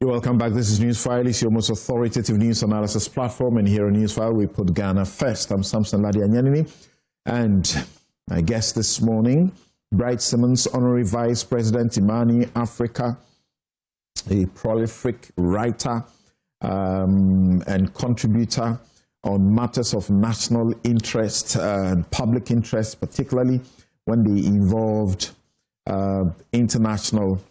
You're welcome back. This is Newsfile. It's your most authoritative news analysis platform. And here on Newsfile, we put Ghana first. I'm Samson Ladianyanini. And my guest this morning, Bright Simmons, Honorary Vice President, Imani Africa, a prolific writer and contributor on matters of national interest and public interest, particularly when they involved international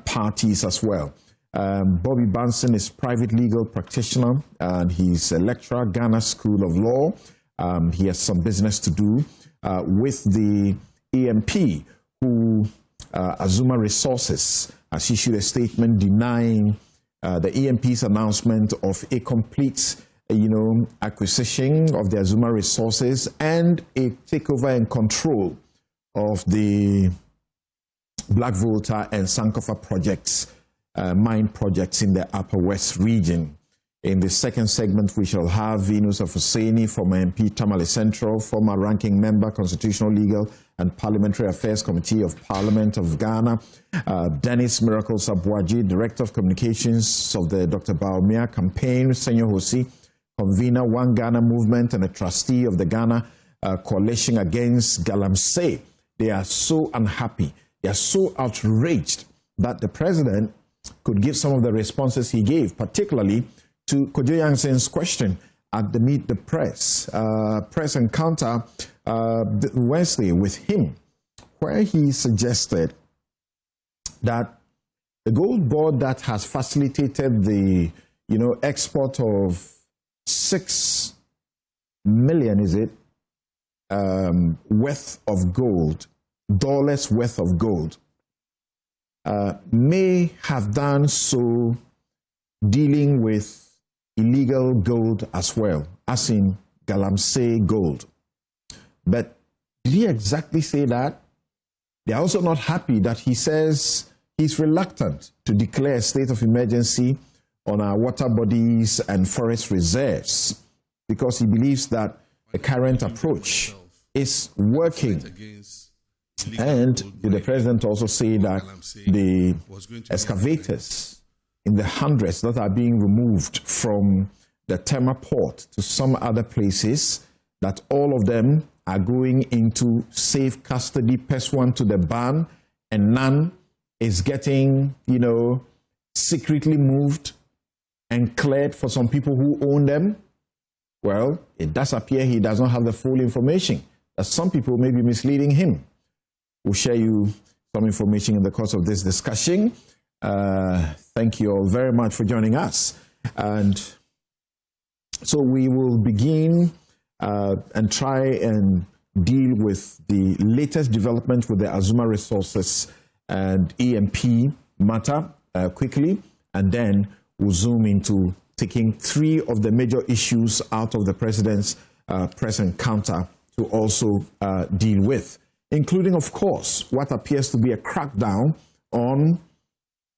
parties as well. Bobby Banson is private legal practitioner and he's a lecturer, Ghana School of Law. He has some business to do with the EMP, who Azuma Resources has issued a statement denying the EMP's announcement of a complete, acquisition of the Azuma Resources and a takeover and control of the Black Volta and Sankofa projects, mine projects in the Upper West region. In the second segment, we shall have Venus Afuseni, former MP, Tamale Central, former ranking member, Constitutional, Legal and Parliamentary Affairs Committee of Parliament of Ghana, Dennis Miracle Sabwaji, Director of Communications of the Dr. Baumia Campaign, Senyo Hosi, convener, One Ghana Movement, and a trustee of the Ghana Coalition Against Galamsey. They are so unhappy. They are so outraged that the president could give some of the responses he gave, particularly to Kojo Yanson's question at the Meet the Press encounter Wednesday with him, where he suggested that the gold board that has facilitated the export of 6 million, worth of gold, dollars worth of gold, may have done so dealing with illegal gold as well, as in Galamsey gold. But did he exactly say that? They are also not happy that he says he's reluctant to declare a state of emergency on our water bodies and forest reserves because he believes that the current approach is working. And did the president also say that the excavators in the hundreds that are being removed from the Tema port to some other places, that all of them are going into safe custody, pursuant to the ban, and none is getting, secretly moved and cleared for some people who own them? Well, it does appear he does not have the full information, that some people may be misleading him. We'll share you some information in the course of this discussion. Thank you all very much for joining us. And so we will begin and try and deal with the latest development with the Azuma Resources and EMP matter quickly, and then we'll zoom into taking 3 of the major issues out of the president's press encounter to also deal with, including, of course, what appears to be a crackdown on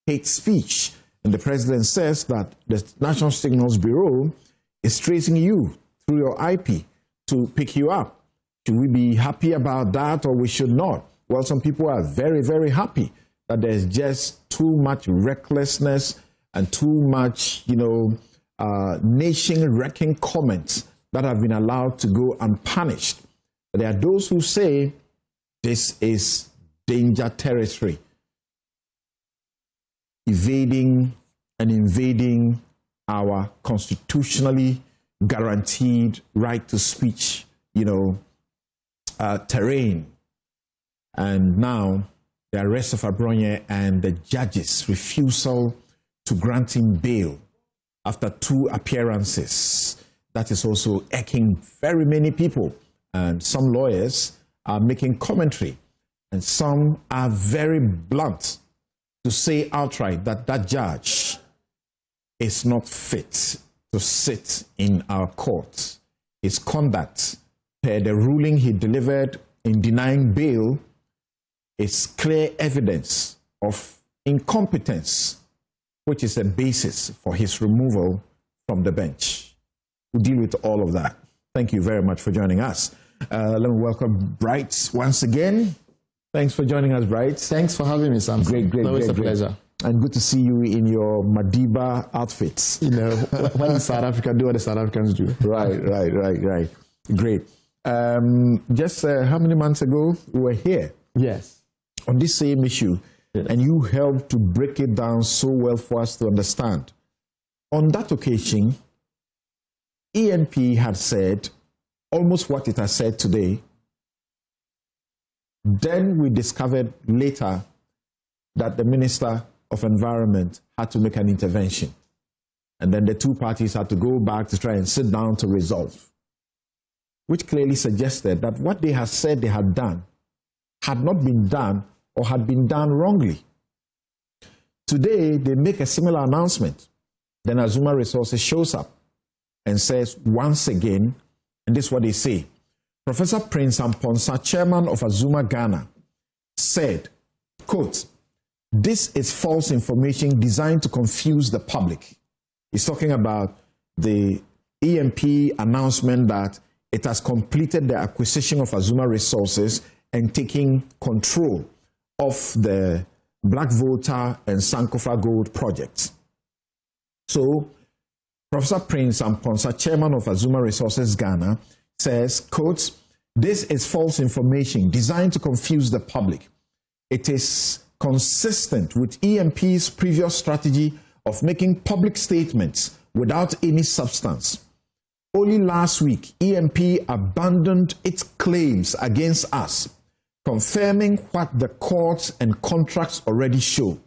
hate speech. And the president says that the National Signals Bureau is tracing you through your IP to pick you up. Should we be happy about that, or we should not? Well, some people are very, very happy that there's just too much recklessness and too much, nation-wrecking comments that have been allowed to go unpunished. But there are those who say this is danger territory, evading and invading our constitutionally guaranteed right to speech, terrain. And now the arrest of Abronye and the judge's refusal to grant him bail after 2 appearances. That is also irking very many people. And some lawyers are making commentary, and some are very blunt to say outright that that judge is not fit to sit in our court. His conduct, per the ruling he delivered in denying bail, is clear evidence of incompetence, which is a basis for his removal from the bench. We'll deal with all of that. Thank you very much for joining us. Let me welcome Bright once again. Thanks for joining us, Bright. Thanks for having me, Sam. Great. Always a pleasure. And good to see you in your Madiba outfits. You know, when in South Africa, do what the South Africans do. Right. Great. Just how many months ago we were here? Yes. On this same issue, yes. And you helped to break it down so well for us to understand. On that occasion, ENP had said almost what it has said today. Then we discovered later that the Minister of Environment had to make an intervention. And then the two parties had to go back to try and sit down to resolve, which clearly suggested that what they had said they had done had not been done or had been done wrongly. Today, they make a similar announcement. Then Azuma Resources shows up and says once again, and this is what they say, Professor Prince Amponsa, chairman of Azuma Ghana, said, quote, "This is false information designed to confuse the public." He's talking about the EMP announcement that it has completed the acquisition of Azuma Resources and taking control of the Black Volta and Sankofa gold projects. So, Professor Prince Amponsa, chairman of Azuma Resources Ghana, says, quote, "This is false information designed to confuse the public. It is consistent with EMP's previous strategy of making public statements without any substance. Only last week, EMP abandoned its claims against us, confirming what the courts and contracts already show,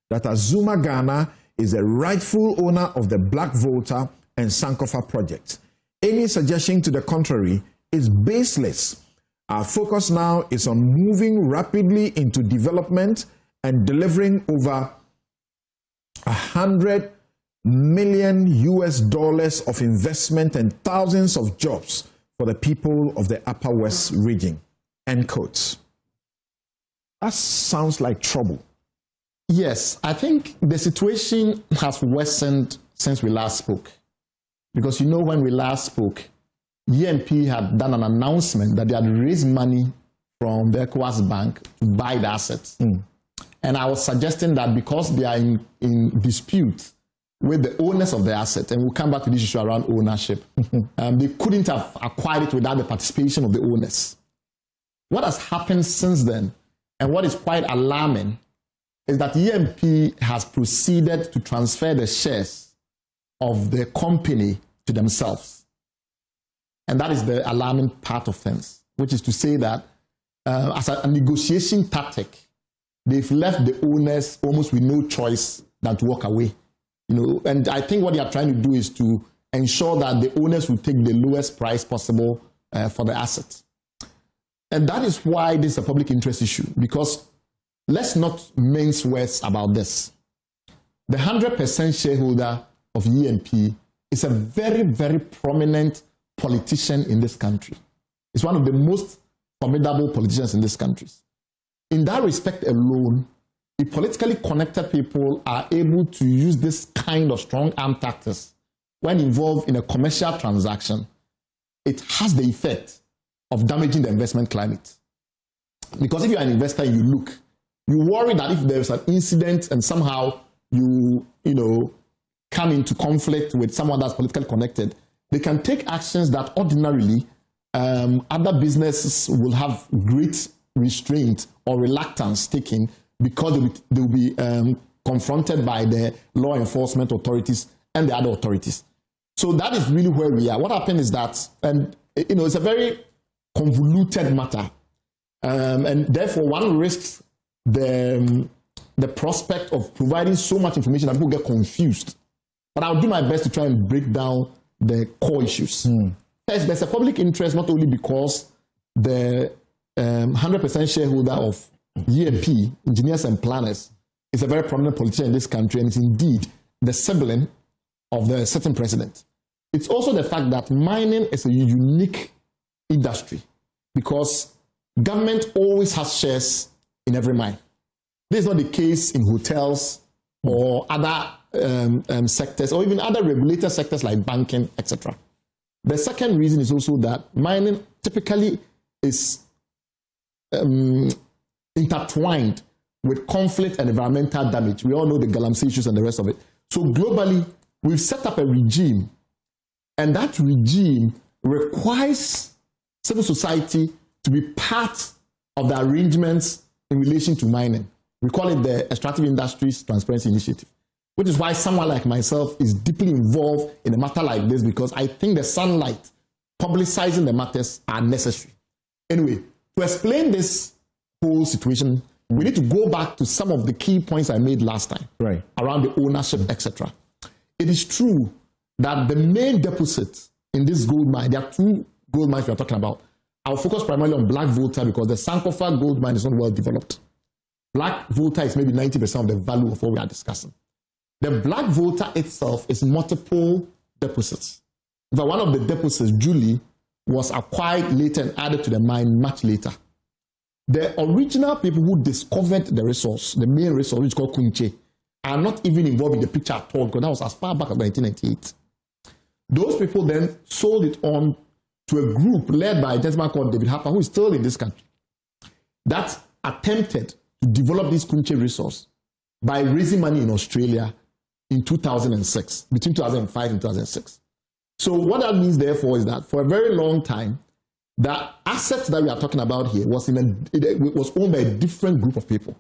that Azuma Ghana is the rightful owner of the Black Volta and Sankofa projects. Any suggestion to the contrary is baseless. Our focus now is on moving rapidly into development and delivering over $100 million of investment and thousands of jobs for the people of the Upper West region." End quotes. That sounds like trouble. Yes, I think the situation has worsened since we last spoke. Because you know, when we last spoke, ENP had done an announcement that they had raised money from the ECOWAS Bank to buy the assets. And I was suggesting that because they are in dispute with the owners of the asset, and we'll come back to this issue around ownership, they couldn't have acquired it without the participation of the owners. What has happened since then, and what is quite alarming, is that EMP has proceeded to transfer the shares of the company to themselves. And that is the alarming part of things, which is to say that as a negotiation tactic, they've left the owners almost with no choice than to walk away. You know, and I think what they are trying to do is to ensure that the owners will take the lowest price possible for the assets. And that is why this is a public interest issue, because let's not mince words about this. The 100% shareholder of EMP is a very, very prominent politician in this country. It's one of the most formidable politicians in this country. In that respect alone, if politically connected people are able to use this kind of strong arm tactics when involved in a commercial transaction, it has the effect of damaging the investment climate. Because if you're an investor and you worry that if there's an incident and somehow you come into conflict with someone that's politically connected, they can take actions that ordinarily other businesses will have great restraint or reluctance taking, because they will be confronted by the law enforcement authorities and the other authorities. So that is really where we are. What happened is that, and it's a very convoluted matter, and therefore one risks the prospect of providing so much information that people get confused. But I'll do my best to try and break down the core issues. First, there's a public interest not only because the 100% shareholder of EMP, Engineers and Planners, is a very prominent politician in this country, and is indeed the sibling of the sitting president. It's also the fact that mining is a unique industry because government always has shares in every mine. This is not the case in hotels or other sectors, or even other regulated sectors like banking, etc. The second reason is also that mining typically is intertwined with conflict and environmental damage. We all know the Galamsey issues and the rest of it. So globally, we've set up a regime, and that regime requires civil society to be part of the arrangements in relation to mining. We call it the Extractive Industries Transparency Initiative, which is why someone like myself is deeply involved in a matter like this, because I think the sunlight, publicizing the matters are necessary. Anyway, to explain this whole situation, we need to go back to some of the key points I made last time, right, around the ownership, etc. It is true that the main deposit in this gold mine, there are two gold mines we are talking about. I'll focus primarily on Black Volta because the Sankofa gold mine is not well developed. Black Volta is maybe 90% of the value of what we are discussing. The Black Volta itself is multiple deposits. In fact, one of the deposits, Julie, was acquired later and added to the mine much later. The original people who discovered the resource, the main resource, which is called Kunche, are not even involved in the picture at all, because that was as far back as 1998. Those people then sold it on to a group led by a gentleman called David Harper, who is still in this country, that attempted to develop this Kunche resource by raising money in Australia in 2006, between 2005 and 2006. So what that means, therefore, is that for a very long time, the assets that we are talking about here was owned by a different group of people.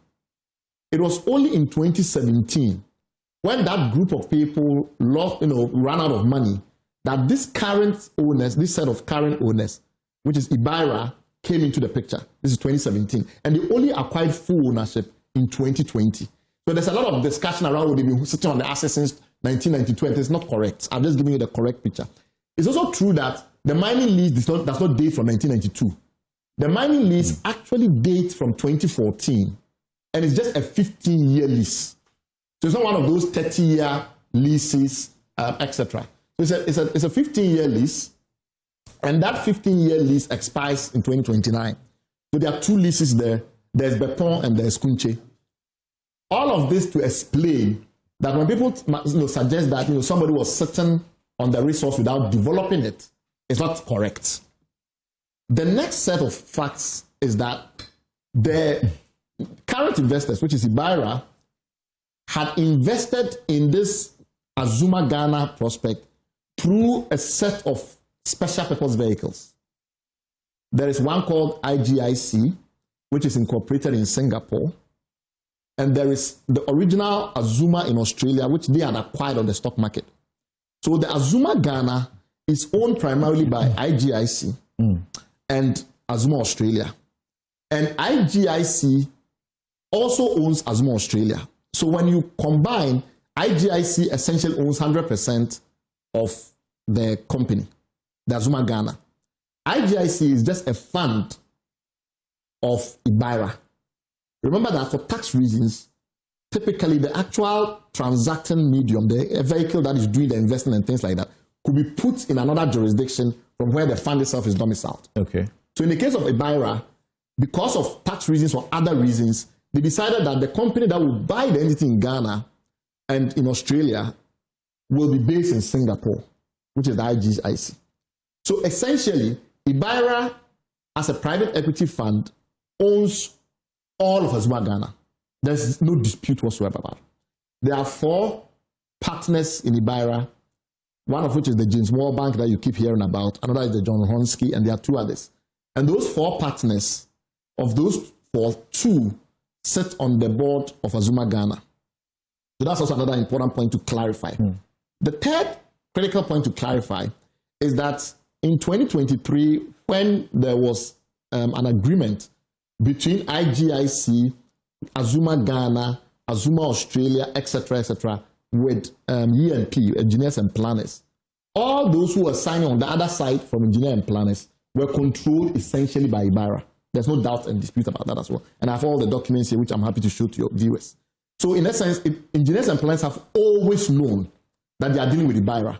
It was only in 2017, when that group of people ran out of money, that this set of current owners, which is Ibaira, came into the picture. This is 2017. And they only acquired full ownership in 2020. So there's a lot of discussion around whether they've been sitting on the assets since 1992, and it's not correct. I'm just giving you the correct picture. It's also true that the mining lease does not date from 1992. The mining lease actually dates from 2014, and it's just a 15-year lease. So it's not one of those 30-year leases, etc. So it's a 15-year lease, and that 15-year lease expires in 2029. So there are two leases there. There's Beton and there's Kunche. All of this to explain that when people suggest that somebody was sitting on the resource without developing it, it's not correct. The next set of facts is that the current investors, which is Ibaira, had invested in this Azuma Ghana prospect through a set of special purpose vehicles. There is one called IGIC, which is incorporated in Singapore. And there is the original Azuma in Australia, which they had acquired on the stock market. So the Azuma Ghana is owned primarily by IGIC and Azuma Australia. And IGIC also owns Azuma Australia. So when you combine, IGIC essentially owns 100% of the company, the Azuma Ghana. IGIC is just a fund of Ibaira. Remember that for tax reasons, typically the actual transacting medium, the vehicle that is doing the investment and things like that, could be put in another jurisdiction from where the fund itself is domiciled. Okay. So in the case of Ibaira, because of tax reasons or other reasons, they decided that the company that will buy the entity in Ghana and in Australia will be based in Singapore, which is the IGIC. So essentially, Ibaira, as a private equity fund, owns all of Azuma Ghana. There's no dispute whatsoever about it. There are 4 partners in Ibaira, one of which is the James Moore Bank that you keep hearing about, another is the John Hornsky, and there are 2 others. And those 4 partners, of those 4, 2 sit on the board of Azuma Ghana. So that's also another important point to clarify. The third critical point to clarify is that in 2023, when there was an agreement between IGIC, Azuma Ghana, Azuma Australia, etc., with E&P, engineers and planners, all those who were signing on the other side from engineers and planners were controlled essentially by Ibaira. There's no doubt and dispute about that as well. And I have all the documents here, which I'm happy to show to your viewers. So in essence, engineers and planners have always known that they are dealing with Ibaira,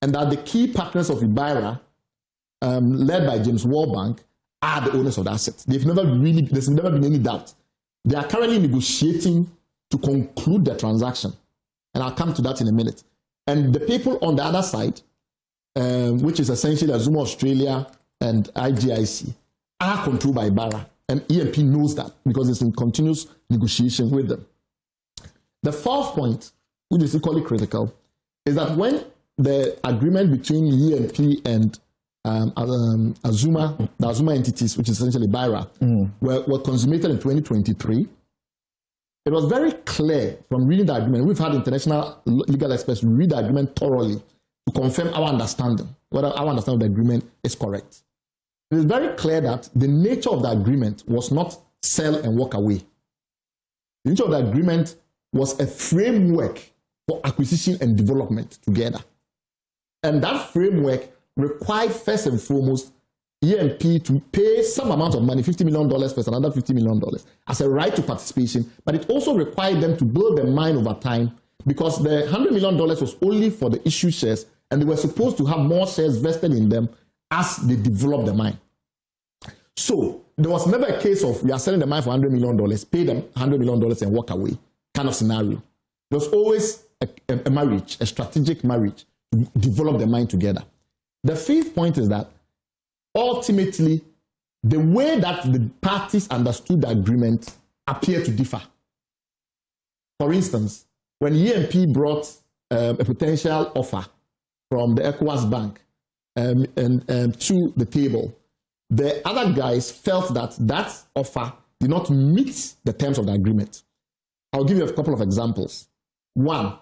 and that the key partners of Ibaira, led by James Moore Bank, are the owners of the assets. There's never been any doubt. They are currently negotiating to conclude the transaction. And I'll come to that in a minute. And the people on the other side, which is essentially Azuma Australia and IGIC, are controlled by Ibaira. And EMP knows that because it's in continuous negotiation with them. The fourth point, which is equally critical, is that when the agreement between EMP and Azuma, the Azuma entities, which is essentially BIRA, were consummated in 2023, it was very clear from reading the agreement. We've had international legal experts read the agreement thoroughly to confirm our understanding, whether our understanding of the agreement is correct. It is very clear that the nature of the agreement was not sell and walk away. The nature of the agreement was a framework for acquisition and development together. And that framework required, first and foremost, EMP to pay some amount of money, $50 million plus another $50 million, as a right to participation, but it also required them to build their mine over time because the $100 million was only for the issue shares, and they were supposed to have more shares vested in them as they developed the mine. So there was never a case of we are selling the mine for $100 million, pay them $100 million and walk away kind of scenario. There was always a marriage, a strategic marriage to develop the mine together. The fifth point is that ultimately, the way that the parties understood the agreement appeared to differ. For instance, when EMP brought a potential offer from the ECOWAS Bank to the table, the other guys felt that that offer did not meet the terms of the agreement. I'll give you a couple of examples. One,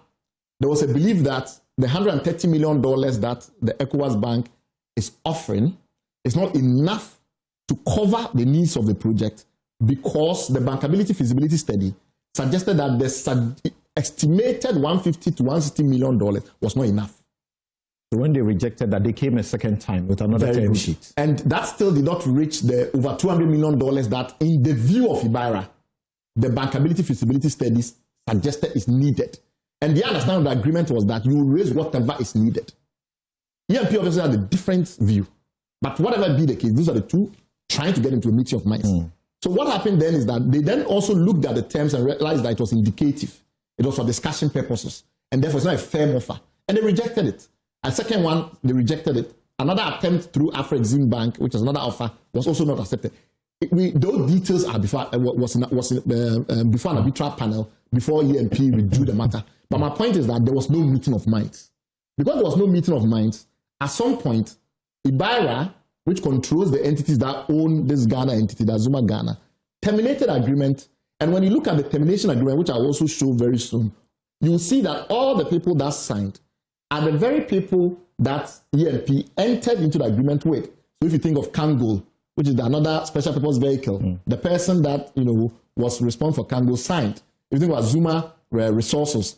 there was a belief that the $130 million that the ECOWAS Bank is offering is not enough to cover the needs of the project because the bankability feasibility study suggested that the estimated $150 to $160 million was not enough. So when they rejected that, they came a second time with another term sheet. And that still did not reach the over $200 million that, in the view of IBIRA, the bankability feasibility studies suggested is needed. And the understanding of the agreement was that you raise whatever is needed. EMP obviously had a different view. But whatever be the case, these are the two trying to get into a meeting of minds. So what happened then is that they then also looked at the terms and realized that it was indicative. It was for discussion purposes. And therefore, it's not a firm offer. And they rejected it. A second one, they rejected it. Another attempt through Afrexim Bank, which is another offer, was also not accepted. Those details are before an arbitral panel, before EMP withdrew the matter. But my point is that there was no meeting of minds. Because there was no meeting of minds, at some point, IBIRA, which controls the entities that own this Ghana entity, the Azuma Ghana, terminated agreement. And when you look at the termination agreement, which I'll also show very soon, you will see that all the people that signed are the very people that EMP entered into the agreement with. So if you think of Kango, which is another special purpose vehicle, the person that was responsible for Kango signed. If you think of Azuma Resources,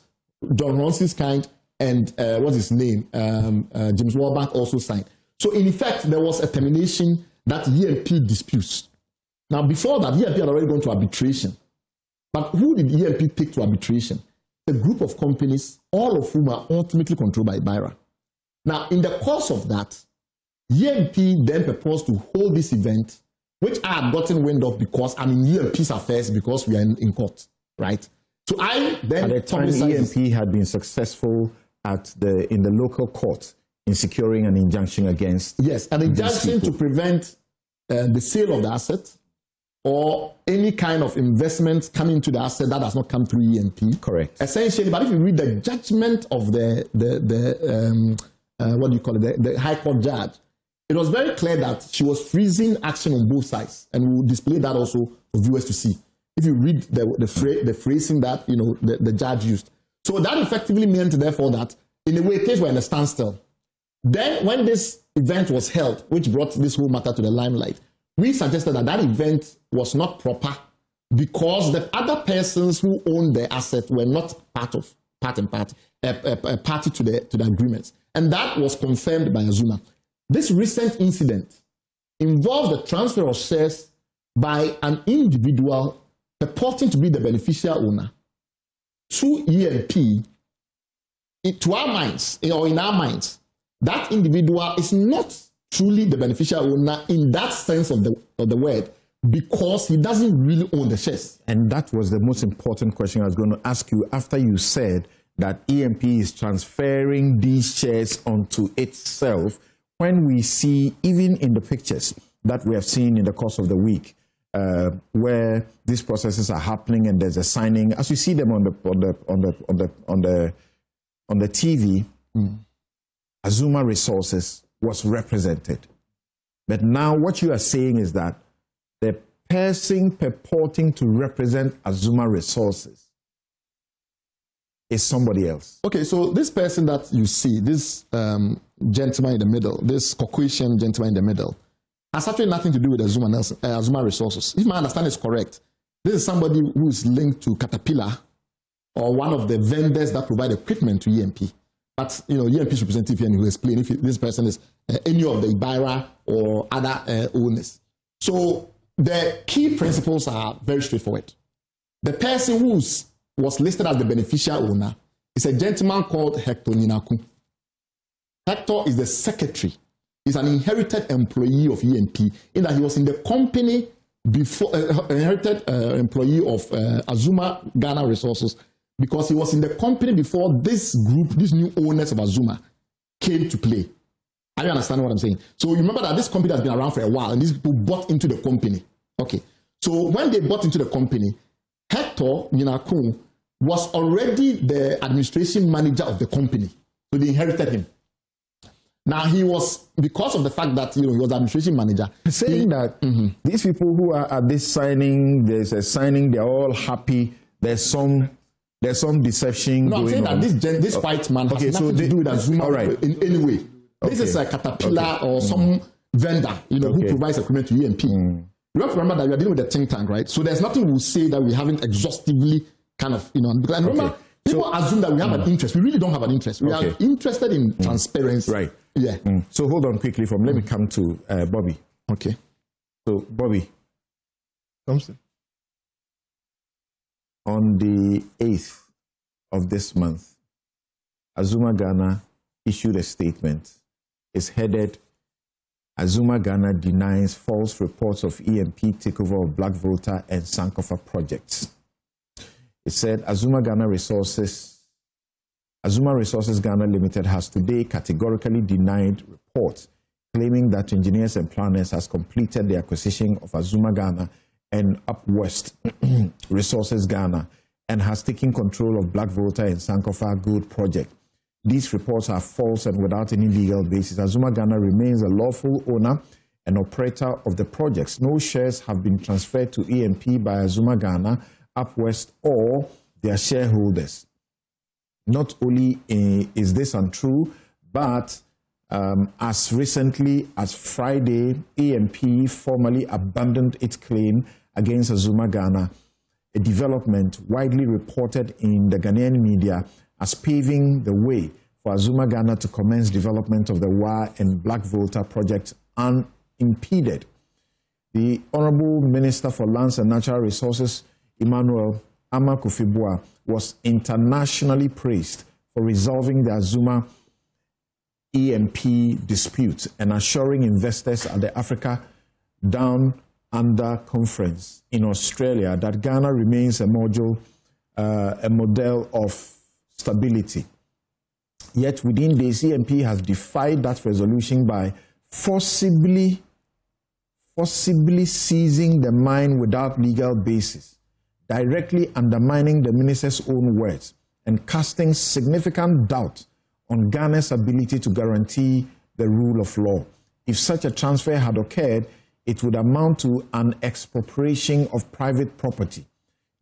John Ronson's kind, and what's his name? James Warbank also signed. So in effect, there was a termination that EMP disputes. Now before that, EMP had already gone to arbitration. But who did EMP take to arbitration? A group of companies, all of whom are ultimately controlled by IBIRA. Now in the course of that, EMP then proposed to hold this event, which I had gotten wind of because I'm in EMP's affairs because we are in court, right? So I then... At the time, EMP had been successful in the local court in securing an injunction against... Yes, an injunction to prevent the sale of the asset or any kind of investment coming to the asset that does not come through EMP. Correct. Essentially, but if you read the judgment of the High Court judge, it was very clear that she was freezing action on both sides, and we will display that also for viewers to see. If you read the phrasing that the judge used. So that effectively meant, therefore, that in a way, things were in a standstill. Then, when this event was held, which brought this whole matter to the limelight, we suggested that that event was not proper because the other persons who owned the asset were not party to the agreements. And that was confirmed by Azuma. This recent incident involved the transfer of shares by an individual purporting to be the beneficial owner to EMP. To our minds, or in our minds, that individual is not truly the beneficial owner in that sense of the word because he doesn't really own the shares. And that was the most important question I was going to ask you after you said that EMP is transferring these shares onto itself. When we see, even in the pictures that we have seen in the course of the week, where these processes are happening, and there's a signing. As you see them on the TV, Azuma Resources was represented. But now what you are saying is that the person purporting to represent Azuma Resources is somebody else. Okay, so this person that you see, this gentleman in the middle, this Caucasian gentleman in the middle, has actually nothing to do with Azuma Resources. If my understanding is correct, this is somebody who is linked to Caterpillar or one of the vendors that provide equipment to EMP. But, EMP's representative here will explain if this person is any of the Ibara or other owners. So the key principles are very straightforward. The person who was listed as the beneficial owner is a gentleman called Hector Ninaku. Hector is the secretary. He's an inherited employee of EMP in that he was in the company before, inherited employee of Azuma Ghana Resources, because he was in the company before this group, these new owners of Azuma, came to play. Are you understand what I'm saying? So you remember that this company has been around for a while, and these people bought into the company. Okay. So when they bought into the company, Hector Ninaku was already the administration manager of the company. So they inherited him. Now he was, because of the fact that he was the administration manager. Saying that these people who are at this signing, there's a signing, they're all happy. There's some deception. No, I'm saying that this white man has nothing to do with Azuma in any way. This is a Caterpillar or some vendor, who provides equipment to EMP. You have to remember that we are dealing with a think tank, right? So there's nothing we'll say that we haven't exhaustively kind of, and remember, people assume that we have an interest. We really don't have an interest. We are interested in transparency. Right. Yeah. So hold on quickly let me come to Bobby. Okay. So Bobby, Thompson. On the 8th of this month, Azuma Ghana issued a statement. It's headed, Azuma Ghana denies false reports of EMP takeover of Black Volta and Sankofa projects. It said, Azuma Resources Ghana Limited has today categorically denied reports claiming that Engineers and Planners has completed the acquisition of Azuma Ghana and Upwest Resources Ghana and has taken control of Black Volta and Sankofa Gold Project. These reports are false and without any legal basis. Azuma Ghana remains a lawful owner and operator of the projects. No shares have been transferred to EMP by Azuma Ghana, Upwest, or their shareholders. Not only is this untrue, but as recently as Friday, EMP formally abandoned its claim against Azuma Ghana, a development widely reported in the Ghanaian media as paving the way for Azuma Ghana to commence development of the WA and Black Volta projects unimpeded. The Honorable Minister for Lands and Natural Resources, Emmanuel Amakufibua, was internationally praised for resolving the Azuma EMP dispute and assuring investors at the Africa Down Under Conference in Australia that Ghana remains a model of stability. Yet within days, EMP has defied that resolution by forcibly seizing the mine without legal basis, directly undermining the minister's own words and casting significant doubt on Ghana's ability to guarantee the rule of law. If such a transfer had occurred, it would amount to an expropriation of private property.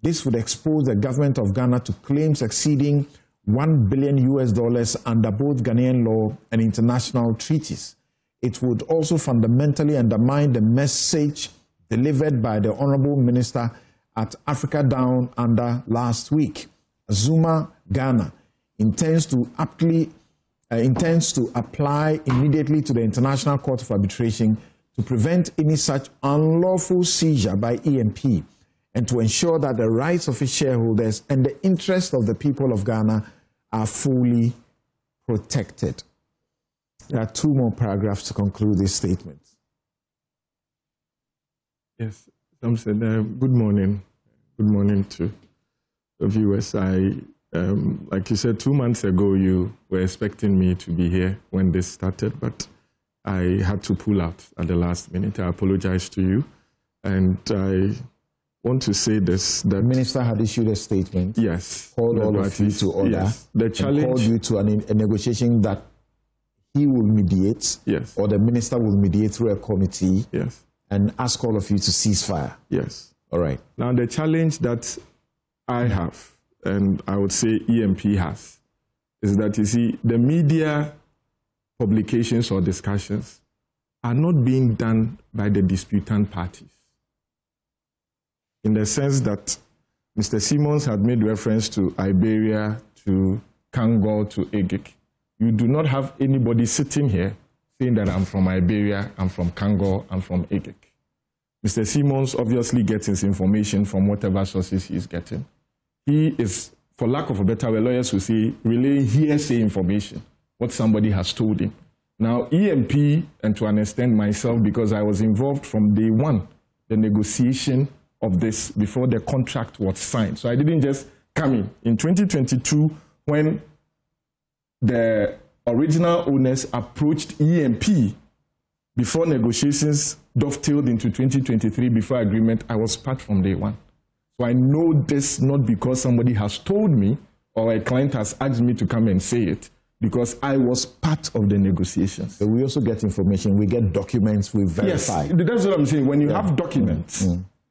This would expose the government of Ghana to claims exceeding $1 billion under both Ghanaian law and international treaties. It would also fundamentally undermine the message delivered by the Honorable Minister at Africa Down Under last week. Azuma Ghana intends to apply immediately to the International Court of Arbitration to prevent any such unlawful seizure by EMP and to ensure that the rights of its shareholders and the interests of the people of Ghana are fully protected. There are two more paragraphs to conclude this statement. Yes, Thompson, good morning. Good morning to the viewers. Like you said, 2 months ago, you were expecting me to be here when this started, but I had to pull out at the last minute. I apologize to you. And I want to say this, that The minister had issued a statement. yes, Called all of you to order. Yes. The and challenge, called you to a negotiation that he will mediate, yes, or the minister will mediate through a committee, yes, and ask all of you to cease fire. yes. All right. Now, the challenge that I have, and I would say EMP has, is that, you see, the media publications or discussions are not being done by the disputant parties. In the sense that Mr. Simmons had made reference to Iberia, to Kangol, to Egik. You do not have anybody sitting here saying that I'm from Iberia, I'm from Kangol, I'm from Egik. Mr. Simmons obviously gets his information from whatever sources he's getting. He is, for lack of a better word, lawyers will say, relaying hearsay information, what somebody has told him. Now, EMP, and to an extent myself, because I was involved from day one, the negotiation of this before the contract was signed. So I didn't just come in. In 2022, when the original owners approached EMP before negotiations dovetailed into 2023 before agreement, I was part from day one. So I know this not because somebody has told me or a client has asked me to come and say it, because I was part of the negotiations. So we also get information, we get documents, we verify. Yes, that's what I'm saying. When you have documents,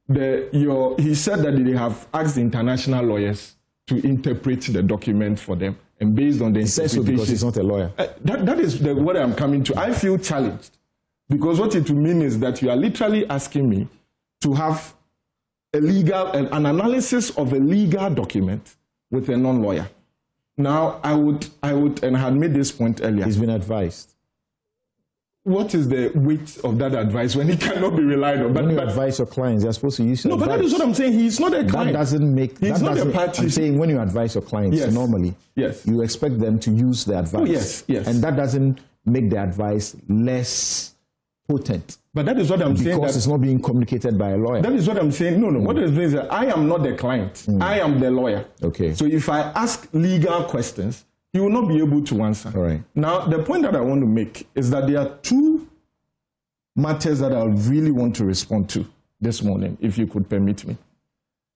he said that they have asked the international lawyers to interpret the document for them, and based on the interpretation, so because he's not a lawyer. That is what I'm coming to. I feel challenged, because what it will mean is that you are literally asking me to have an analysis of a legal document with a non-lawyer. Now, I would, and I had made this point earlier. He's been advised. What is the weight of that advice when it cannot be relied on? When you advise your clients, you're supposed to use your advice. But that is what I'm saying. He's not a client. That doesn't make... He's not a party. I'm saying when you advise your clients, yes, normally, yes, you expect them to use the advice. Oh, yes, yes. And that doesn't make the advice less potent. But that is what I'm saying. Because it's not being communicated by a lawyer. That is what I'm saying. No. What I'm saying is that I am not the client. I am the lawyer. Okay. So if I ask legal questions, he will not be able to answer. All right. Now, the point that I want to make is that there are two matters that I really want to respond to this morning, if you could permit me.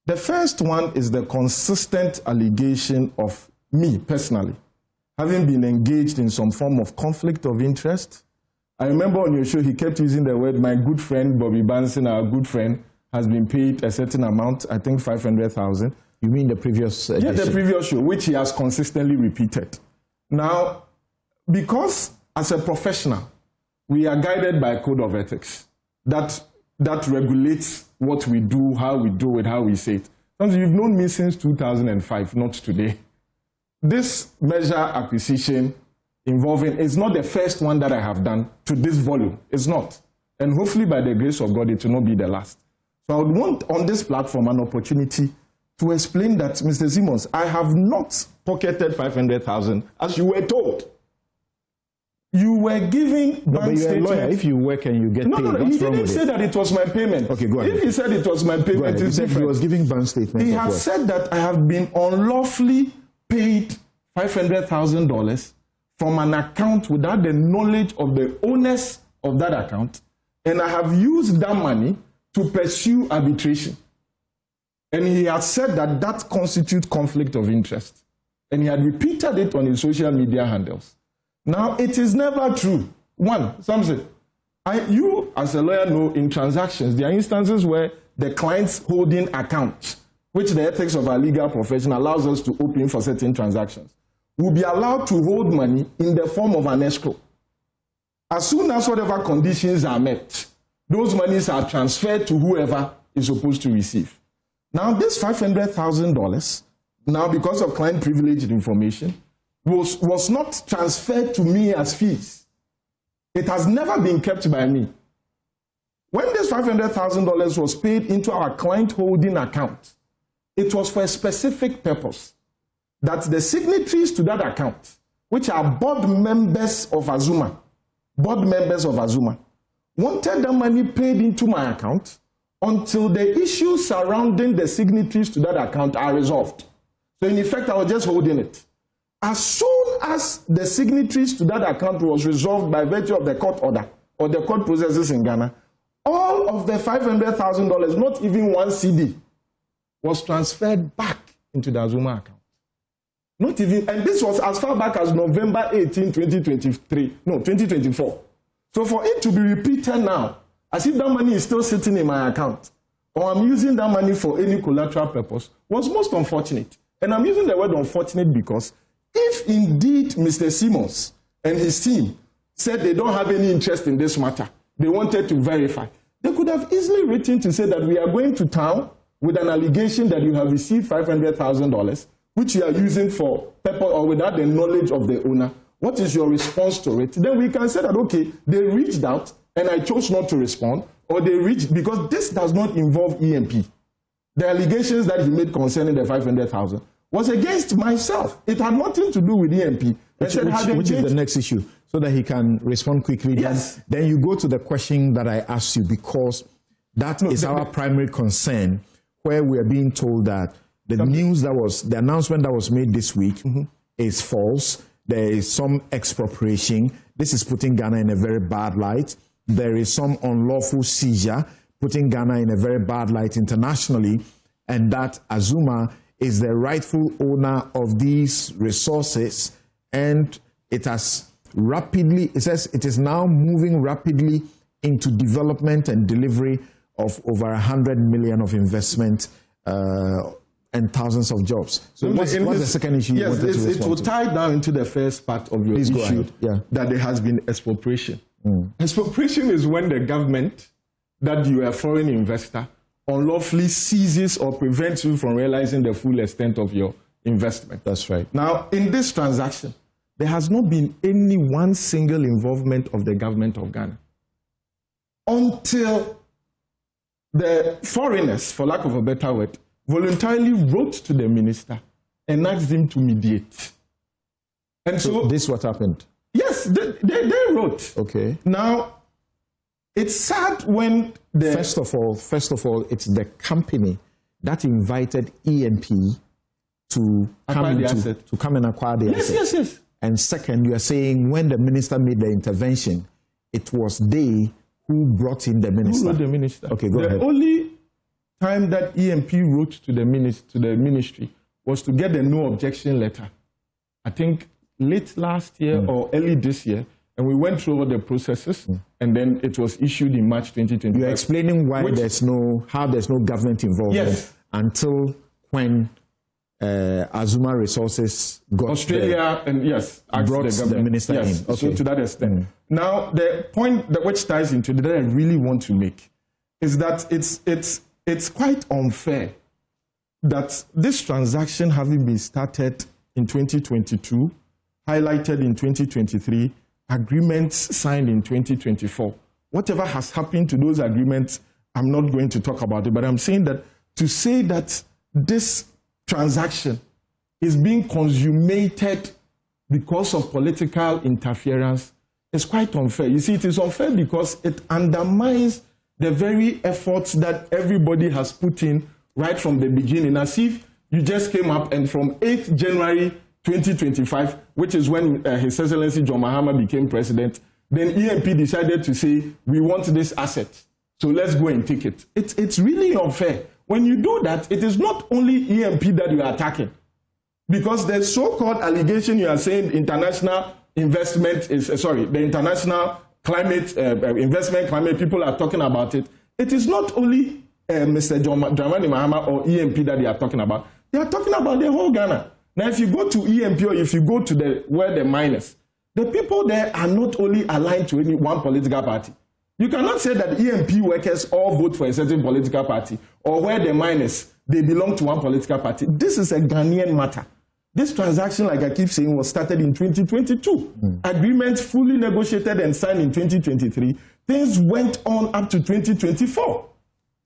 The first one is the consistent allegation of me personally having been engaged in some form of conflict of interest. I remember on your show, he kept using the word, my good friend Bobby Banson, our good friend, has been paid a certain amount, I think 500,000. You mean the previous edition? Yeah, the previous show, which he has consistently repeated. Now, because as a professional, we are guided by a code of ethics that regulates what we do, how we do it, how we say it. You've known me since 2005, not today. This measure acquisition involving is not the first one that I have done to this volume. It's not. And hopefully by the grace of God, it will not be the last. So I would want on this platform an opportunity to explain that, Mr. Simmons, I have not pocketed 500,000 as you were told. You were giving bank statements. But you're a lawyer. If you work and you get paid, No, he didn't say that it was my payment. Okay, go ahead. If he said it was my payment, it's different. He was giving bank statements. He has said that I have been unlawfully paid $500,000 from an account without the knowledge of the owners of that account, and I have used that money to pursue arbitration. And he has said that that constitutes conflict of interest. And he had repeated it on his social media handles. Now, it is never true. One, something. You, as a lawyer, know in transactions, there are instances where the client's holding accounts, which the ethics of our legal profession allows us to open for certain transactions, will be allowed to hold money in the form of an escrow. As soon as whatever conditions are met, those monies are transferred to whoever is supposed to receive. Now, this $500,000, now because of client privileged information, was not transferred to me as fees. It has never been kept by me. When this $500,000 was paid into our client holding account, it was for a specific purpose. That the signatories to that account, which are board members of Azuma, wanted the money paid into my account until the issues surrounding the signatories to that account are resolved. So in effect, I was just holding it. As soon as the signatories to that account was resolved by virtue of the court order or the court processes in Ghana, all of the $500,000, not even one CD, was transferred back into the Azuma account. Not even, and this was as far back as November 18, 2024. So for it to be repeated now, as if that money is still sitting in my account, or I'm using that money for any collateral purpose, was most unfortunate. And I'm using the word unfortunate because if indeed Mr. Simmons and his team said they don't have any interest in this matter, they wanted to verify, they could have easily written to say that we are going to town with an allegation that you have received $500,000, which you are using for purpose or without the knowledge of the owner. What is your response to it? Then we can say that, okay, they reached out and I chose not to respond, or they reached, because this does not involve EMP. The allegations that he made concerning the $500,000 was against myself. It had nothing to do with EMP. Which is the next issue, so that he can respond quickly. Yes. Then you go to the question that I asked you, because that is our primary concern, where we are being told that the announcement that was made this week is false. There is some expropriation. This is putting Ghana in a very bad light. There is some unlawful seizure, putting Ghana in a very bad light internationally, and that Azuma is the rightful owner of these resources, and it has rapidly, it says it is now moving rapidly into development and delivery of over 100 million of investment and thousands of jobs. So what's the second issue you wanted to respond to? It will tie down into the first part of your issue, that there has been expropriation. Expropriation is when the government, that you are a foreign investor, unlawfully seizes or prevents you from realizing the full extent of your investment. That's right. Now, in this transaction, there has not been any one single involvement of the government of Ghana until the foreigners, for lack of a better word, voluntarily wrote to the minister and asked him to mediate. And so this what happened? Yes, they wrote. Okay. Now, it's sad when the... First of all, it's the company that invited EMP to come and acquire the asset. Yes. And second, you are saying when the minister made the intervention, it was they who brought in the minister. Who wrote the minister? Okay, go ahead. The only time that EMP wrote to the ministry was to get a no objection letter. I think late last year or early this year, and we went through all the processes, and then it was issued in March 2020. You're explaining why there's no government involvement until when Azuma Resources got Australia and brought the minister in. Okay. So to that extent. Now, the point which ties into that I really want to make is that it's quite unfair that this transaction having been started in 2022, highlighted in 2023, agreements signed in 2024. Whatever has happened to those agreements, I'm not going to talk about it, but I'm saying that to say that this transaction is being consummated because of political interference is quite unfair. You see, it is unfair because it undermines the very efforts that everybody has put in right from the beginning, as if you just came up and from 8th January 2025, which is when His Excellency John Mahama became president, then EMP decided to say, we want this asset, so let's go and take it. It's really unfair. When you do that, it is not only EMP that you are attacking, because the so-called allegation you are saying international investment is, the international climate, investment climate, people are talking about it. It is not only Mr. Dramani Mahama or EMP that they are talking about. They are talking about the whole Ghana. Now, if you go to EMP or if you go to where the miners, the people there are not only aligned to any one political party. You cannot say that EMP workers all vote for a certain political party, or where the miners, they belong to one political party. This is a Ghanaian matter. This transaction, like I keep saying, was started in 2022. Agreements fully negotiated and signed in 2023. Things went on up to 2024.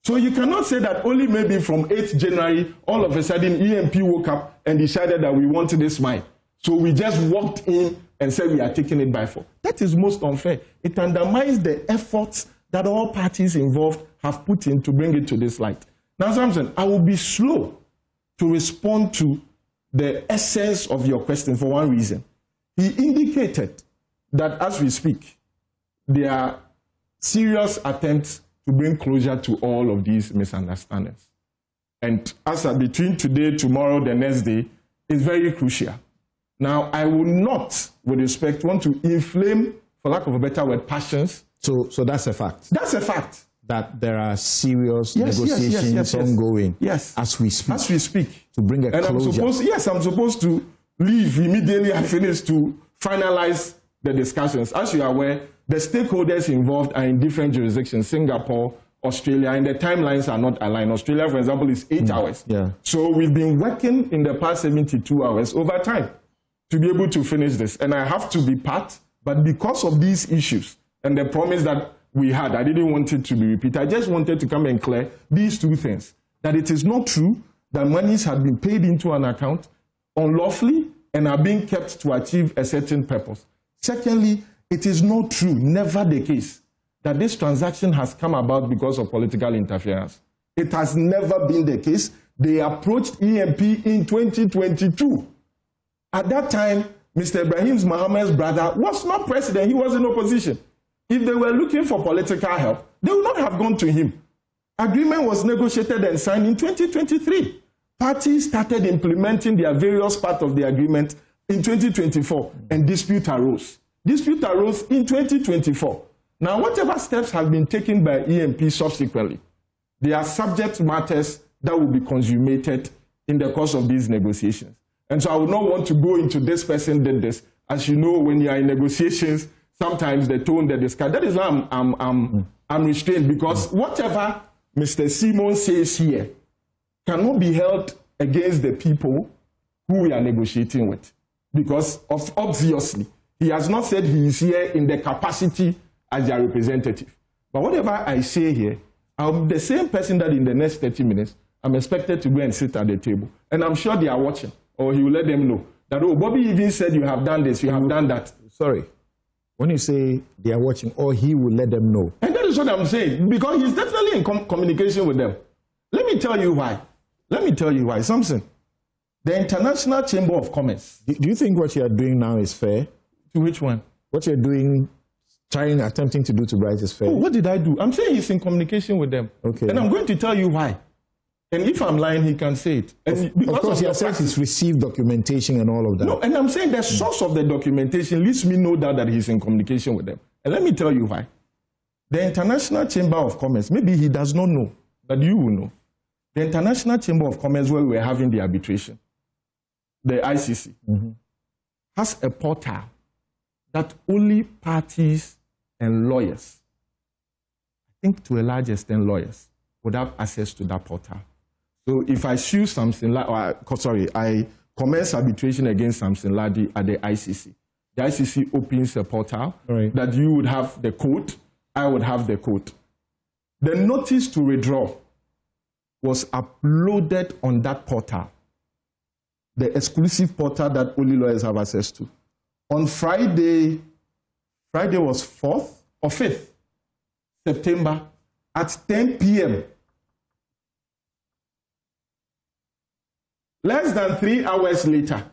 So you cannot say that only maybe from 8th January, all of a sudden EMP woke up and decided that we want this mine. So we just walked in and said we are taking it by force. That is most unfair. It undermines the efforts that all parties involved have put in to bring it to this light. Now, Samson, I will be slow to respond to the essence of your question for one reason. He indicated that as we speak, there are serious attempts to bring closure to all of these misunderstandings. And as between today, tomorrow, the next day, is very crucial. Now, I will not, with respect, want to inflame, for lack of a better word, passions. So that's a fact. That's a fact. That there are serious negotiations ongoing as we speak. As we speak. To bring a closure. I'm supposed to leave immediately I finish to finalize the discussions. As you are aware, the stakeholders involved are in different jurisdictions, Singapore, Australia, and the timelines are not aligned. Australia, for example, is 8 hours. Yeah. So we've been working in the past 72 hours over time to be able to finish this. And I have to be part, but because of these issues and the promise that we had, I didn't want it to be repeated. I just wanted to come and clear these two things. That it is not true that monies had been paid into an account unlawfully and are being kept to achieve a certain purpose. Secondly, it is not true, never the case, that this transaction has come about because of political interference. It has never been the case. They approached EMP in 2022. At that time, Mr. Ibrahim Mohammed's brother was not president. He was in opposition. If they were looking for political help, they would not have gone to him. Agreement was negotiated and signed in 2023. Parties started implementing their various parts of the agreement in 2024, and dispute arose. Dispute arose in 2024. Now, whatever steps have been taken by EMP subsequently, they are subject matters that will be consummated in the course of these negotiations. And so I would not want to go into this person did this. As you know, when you are in negotiations, sometimes the tone, the discussion, that is why I'm restrained, because whatever Mr. Simon says here cannot be held against the people who we are negotiating with. Because obviously, he has not said he is here in the capacity as their representative. But whatever I say here, I'm the same person that in the next 30 minutes, I'm expected to go and sit at the table. And I'm sure they are watching, or he will let them know that, oh, Bobby even said you have done this, you have done that. Sorry. When you say they are watching, or he will let them know. And that is what I'm saying, because he's definitely in communication with them. Let me tell you why. Samson, the International Chamber of Commerce. Do you think what you are doing now is fair? To which one? What you're doing, attempting to do to Bright is fair. Oh, what did I do? I'm saying he's in communication with them. Okay. And I'm going to tell you why. And if I'm lying, he can say it. And of course, he has said he's received documentation and all of that. No, and I'm saying the source of the documentation leaves me no doubt that he's in communication with them. And let me tell you why. The International Chamber of Commerce, maybe he does not know, but you will know. The International Chamber of Commerce, where we were having the arbitration, the ICC, has a portal that only parties and lawyers, I think to a large extent lawyers, would have access to that portal. So if I sue Samson Ladi, I commence arbitration against Samson Ladi at the ICC. The ICC opens a portal that you would have the code, I would have the code. The notice to withdraw was uploaded on that portal, the exclusive portal that only lawyers have access to. On Friday was 4th or 5th September at 10 p.m. Less than 3 hours later,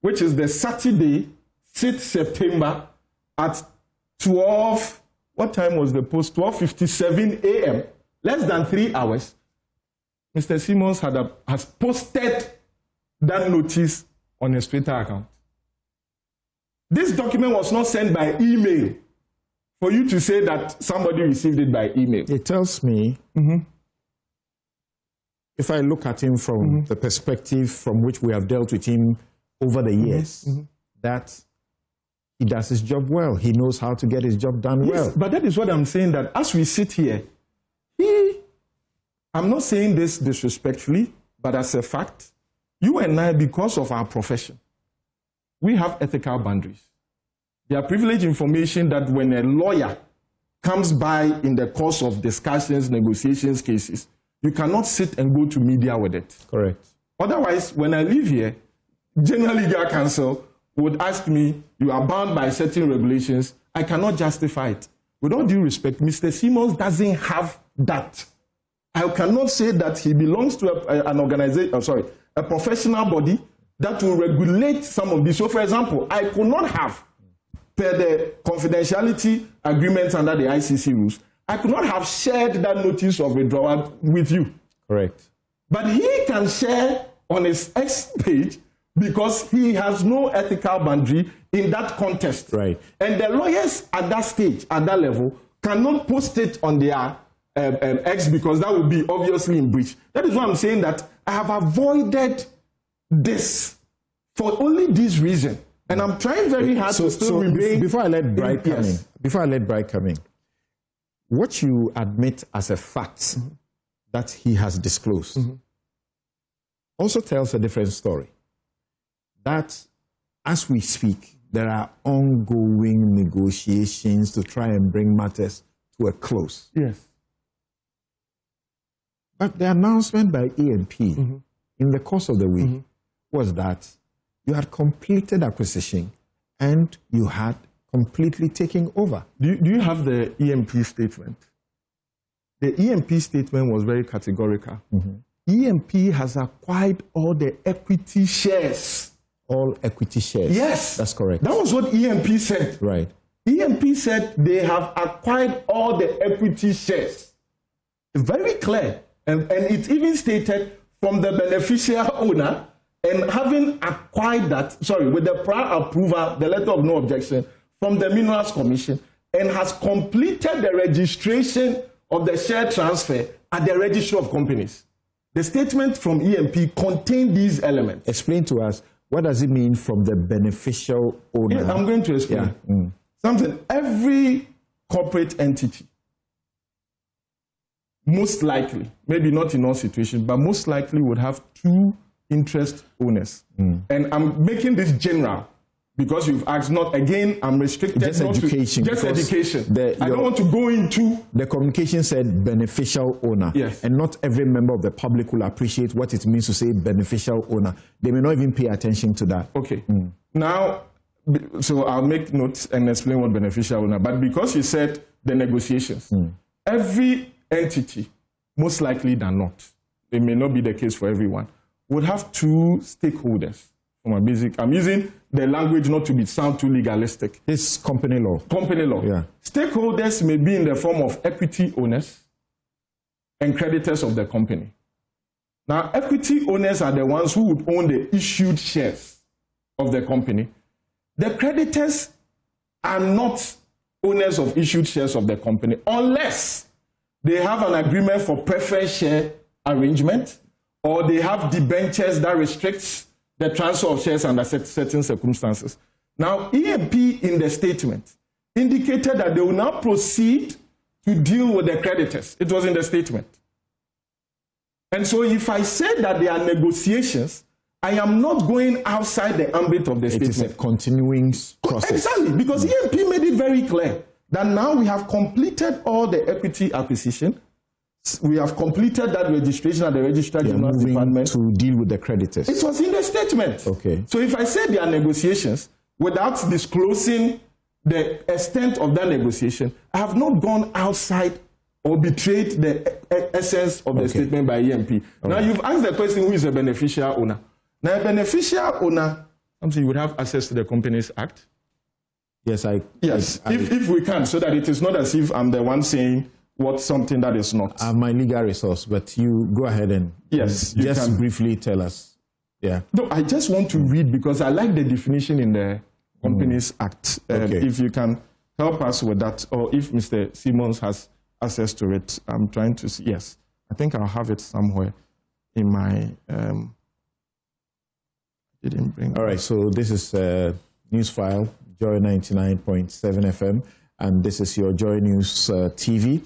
which is the Saturday, 6th September at 12, what time was the post? 12:57 a.m. Less than 3 hours, Mr. Simmons has posted that notice on his Twitter account. This document was not sent by email for you to say that somebody received it by email. It tells me, if I look at him from the perspective from which we have dealt with him over the years, that he does his job well. He knows how to get his job done well. But that is what I'm saying, that as we sit here, I'm not saying this disrespectfully, but as a fact, you and I, because of our profession, we have ethical boundaries. There are privileged information that when a lawyer comes by in the course of discussions, negotiations, cases, you cannot sit and go to media with it. Correct. Otherwise, when I leave here, General Legal Counsel would ask me, you are bound by certain regulations. I cannot justify it. With all due respect, Mr. Simmons doesn't have that. I cannot say that he belongs to an organization, a professional body that will regulate some of this. So, for example, I could not have, per the confidentiality agreements under the ICC rules, I could not have shared that notice of withdrawal with you. Correct. But he can share on his X page because he has no ethical boundary in that context. Right. And the lawyers at that stage, at that level, cannot post it on their X because that would be obviously in breach. That is why I'm saying that I have avoided this for only this reason. And I'm trying very hard to still remain. Before I let Bright come in, what you admit as a fact that he has disclosed also tells a different story. That as we speak, there are ongoing negotiations to try and bring matters to a close. Yes. But the announcement by EMP in the course of the week was that you had completed acquisition and you had completely taken over. Do you have the EMP statement? The EMP statement was very categorical. EMP has acquired all the equity shares. All equity shares. Yes. That's correct. That was what EMP said. Right. EMP said they have acquired all the equity shares. Very clear. And it even stated from the beneficial owner, and having acquired that, with the prior approval, the letter of no objection from the Minerals Commission, and has completed the registration of the share transfer at the Registry of Companies. The statement from EMP contained these elements. Explain to us, what does it mean from the beneficial owner? Yeah, I'm going to explain. Yeah. Something, every corporate entity, most likely, maybe not in all situations, but most likely would have two interest owners. And I'm making this general because you've asked, not again, I'm restricted. Just education. Just education. I don't want to go into... The communication said beneficial owner. Yes. And not every member of the public will appreciate what it means to say beneficial owner. They may not even pay attention to that. Okay. Now, so I'll make notes and explain what beneficial owner. But because you said the negotiations, every entity, most likely than not, it may not be the case for everyone, would have two stakeholders. I'm using the language not to sound too legalistic. It's company law. Company law. Yeah. Stakeholders may be in the form of equity owners and creditors of the company. Now, equity owners are the ones who would own the issued shares of the company. The creditors are not owners of issued shares of the company unless they have an agreement for preference share arrangement, or they have debentures that restricts the transfer of shares under certain circumstances. Now, EMP in the statement indicated that they will now proceed to deal with the creditors. It was in the statement. And so if I say that there are negotiations, I am not going outside the ambit of the statement. It is a continuing process. Exactly, because EMP made it very clear that now we have completed all the equity acquisition. We have completed that registration at the Registrar General's Department to deal with the creditors. It was in the statement. Okay. So if I say there are negotiations without disclosing the extent of that negotiation, I have not gone outside or betrayed the essence of the statement by EMP. Now you've asked the question, who is a beneficial owner? Now a beneficial owner, you would have access to the Companies Act. Yes, if we can, so that it is not as if I'm the one saying something that is not. I have my legal resource, but you go ahead and just briefly tell us. Yeah. No, I just want to read because I like the definition in the Companies Act. If you can help us with that, or if Mr. Simmons has access to it, I'm trying to see. Yes, I think I'll have it somewhere in my. Didn't bring. All right, so this is Newsfile, Joy 99.7 FM, and this is your Joy News TV.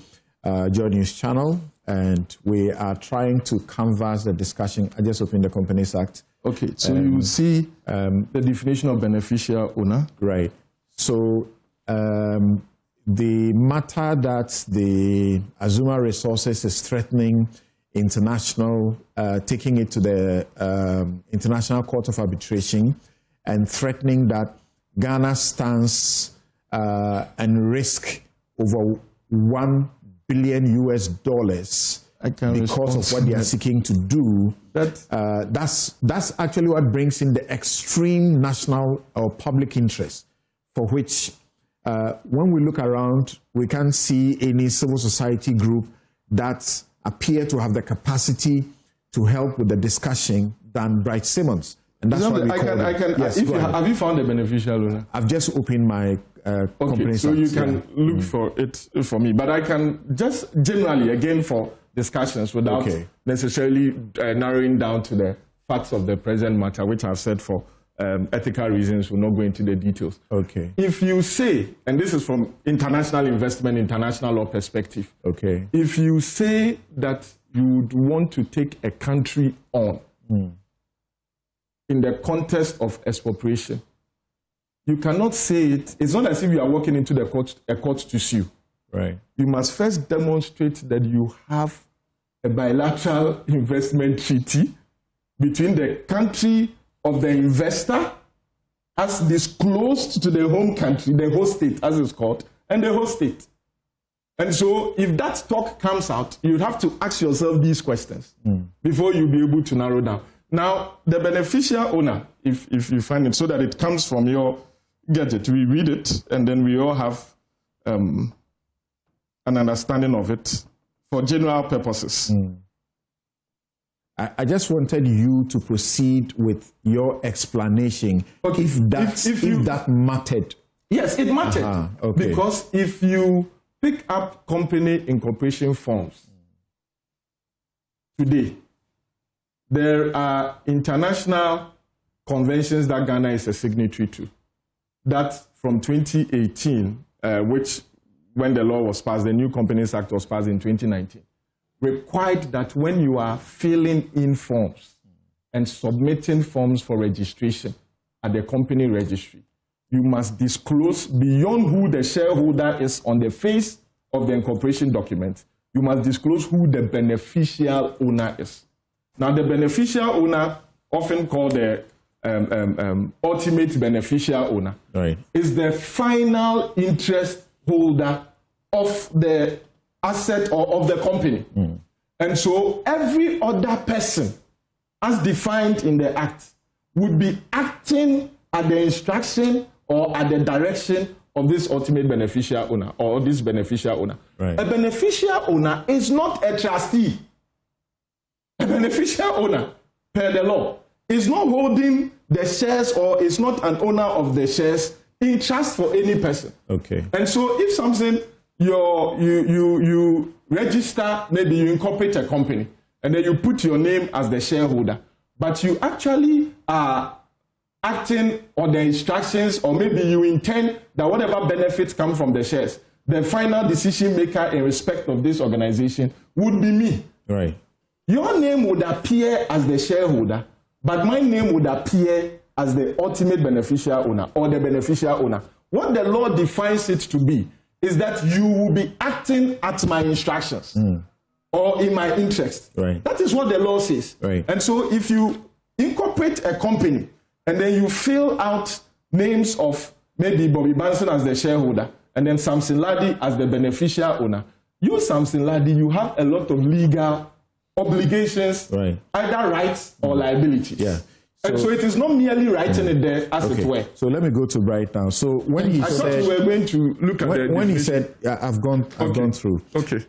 Joy News channel, and we are trying to canvass the discussion. I just opened the Companies Act. Okay, so you see the definition of beneficial owner. Right. So the matter that the Azuma Resources is threatening international, taking it to the International Court of Arbitration, and threatening that Ghana stands and risk over $1 billion US because of what they are seeking to do. That's actually what brings in the extreme national or public interest for which when we look around, we can't see any civil society group that appear to have the capacity to help with the discussion than Bright Simmons. And that's why we call it. Yes, have you found a beneficial owner? I've just opened my company. So you can look for it for me. But I can just generally, again, for discussions without necessarily narrowing down to the facts of the present matter, which I've said for ethical reasons, we'll not go into the details. Okay. If you say, and this is from international investment, international law perspective. Okay. If you say that you would want to take a country on in the context of expropriation, you cannot say it. It's not as if you are walking into the court to sue. Right. You must first demonstrate that you have a bilateral investment treaty between the country of the investor as disclosed to the home country, the host state as it's called, and the host state. And so if that talk comes out, you have to ask yourself these questions before you'll be able to narrow down. Now, the beneficial owner, if you find it, so that it comes from your gadget, we read it, and then we all have an understanding of it for general purposes. I just wanted you to proceed with your explanation. Okay. If that mattered. Yes, it mattered. Okay. Because if you pick up company incorporation forms today, there are international conventions that Ghana is a signatory to. That from 2018, which when the law was passed, the New Companies Act was passed in 2019, required that when you are filling in forms and submitting forms for registration at the company registry, you must disclose beyond who the shareholder is on the face of the incorporation document. You must disclose who the beneficial owner is. Now, the beneficial owner, often called the ultimate beneficial owner, is the final interest holder of the asset or of the company. And so every other person, as defined in the Act, would be acting at the instruction or at the direction of this ultimate beneficial owner or this beneficial owner. Right. A beneficial owner is not a trustee. A beneficial owner, per the law, is not holding the shares or is not an owner of the shares in trust for any person. Okay. And so if something you register, maybe you incorporate a company, and then you put your name as the shareholder, but you actually are acting on the instructions, or maybe you intend that whatever benefits come from the shares, the final decision maker in respect of this organization would be me. Right. Your name would appear as the shareholder, but my name would appear as the ultimate beneficial owner or the beneficial owner. What the law defines it to be is that you will be acting at my instructions or in my interest. Right. That is what the law says. Right. And so if you incorporate a company and then you fill out names of maybe Bobby Banson as the shareholder and then Samson Ladi as the beneficial owner, you, Samson Ladi, you have a lot of legal obligations, either rights or liabilities. Yeah. And so it is not merely writing it there as it were. So let me go to Bright now. So when he I said, thought you were going to look at when he said, I've gone through. Okay.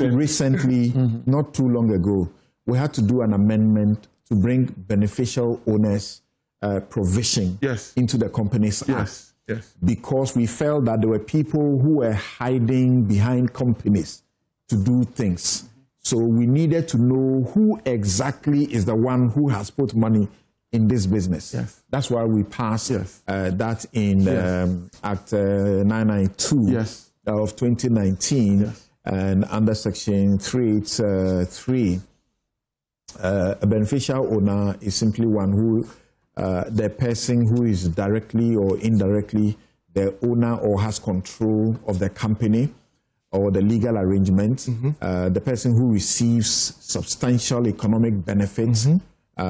Recently, not too long ago, we had to do an amendment to bring beneficial owners provision into the Companies Act. Yes. Because we felt that there were people who were hiding behind companies to do things. So we needed to know who exactly is the one who has put money in this business. Yes. That's why we passed that in Act 992 of 2019 and under Section 383. A beneficial owner is simply one who, the person who is directly or indirectly the owner or has control of the company or the legal arrangement, the person who receives substantial economic benefits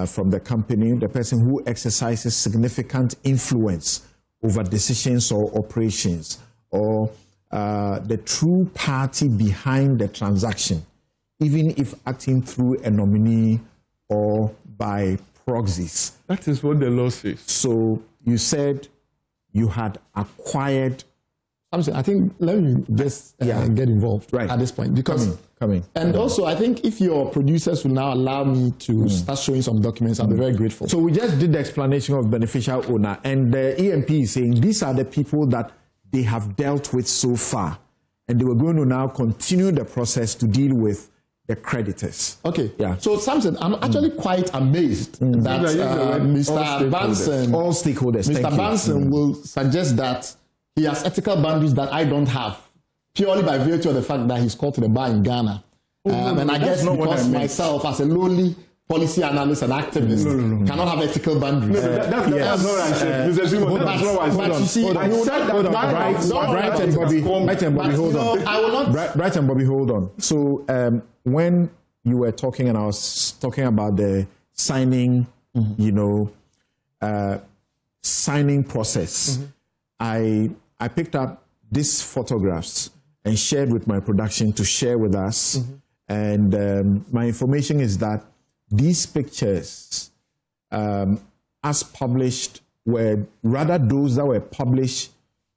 from the company, the person who exercises significant influence over decisions or operations, or the true party behind the transaction, even if acting through a nominee or by proxies. That is what the law says. So you said you had acquired. I think let me just get involved at this point because coming. And also, I think if your producers will now allow me to start showing some documents, I'll be very grateful. So we just did the explanation of beneficial owner, and the EMP is saying these are the people that they have dealt with so far, and they were going to now continue the process to deal with the creditors. Okay. Yeah. So Samson, I'm actually quite amazed that Mr. Banson, all stakeholders, Mr. Banson will suggest that he has ethical boundaries that I don't have, purely by virtue of the fact that he's called to the bar in Ghana. And I guess because myself, as a lowly policy analyst and activist, cannot have ethical boundaries. That's not what I said. Mr. Simon, that's not what I said. But you see, I said that. Bright and Bobby, hold on. I will not. Bright and Bobby, hold on. So when you were talking and I was talking about the signing, signing process, I picked up these photographs and shared with my production to share with us. And my information is that these pictures, as published, were rather those that were published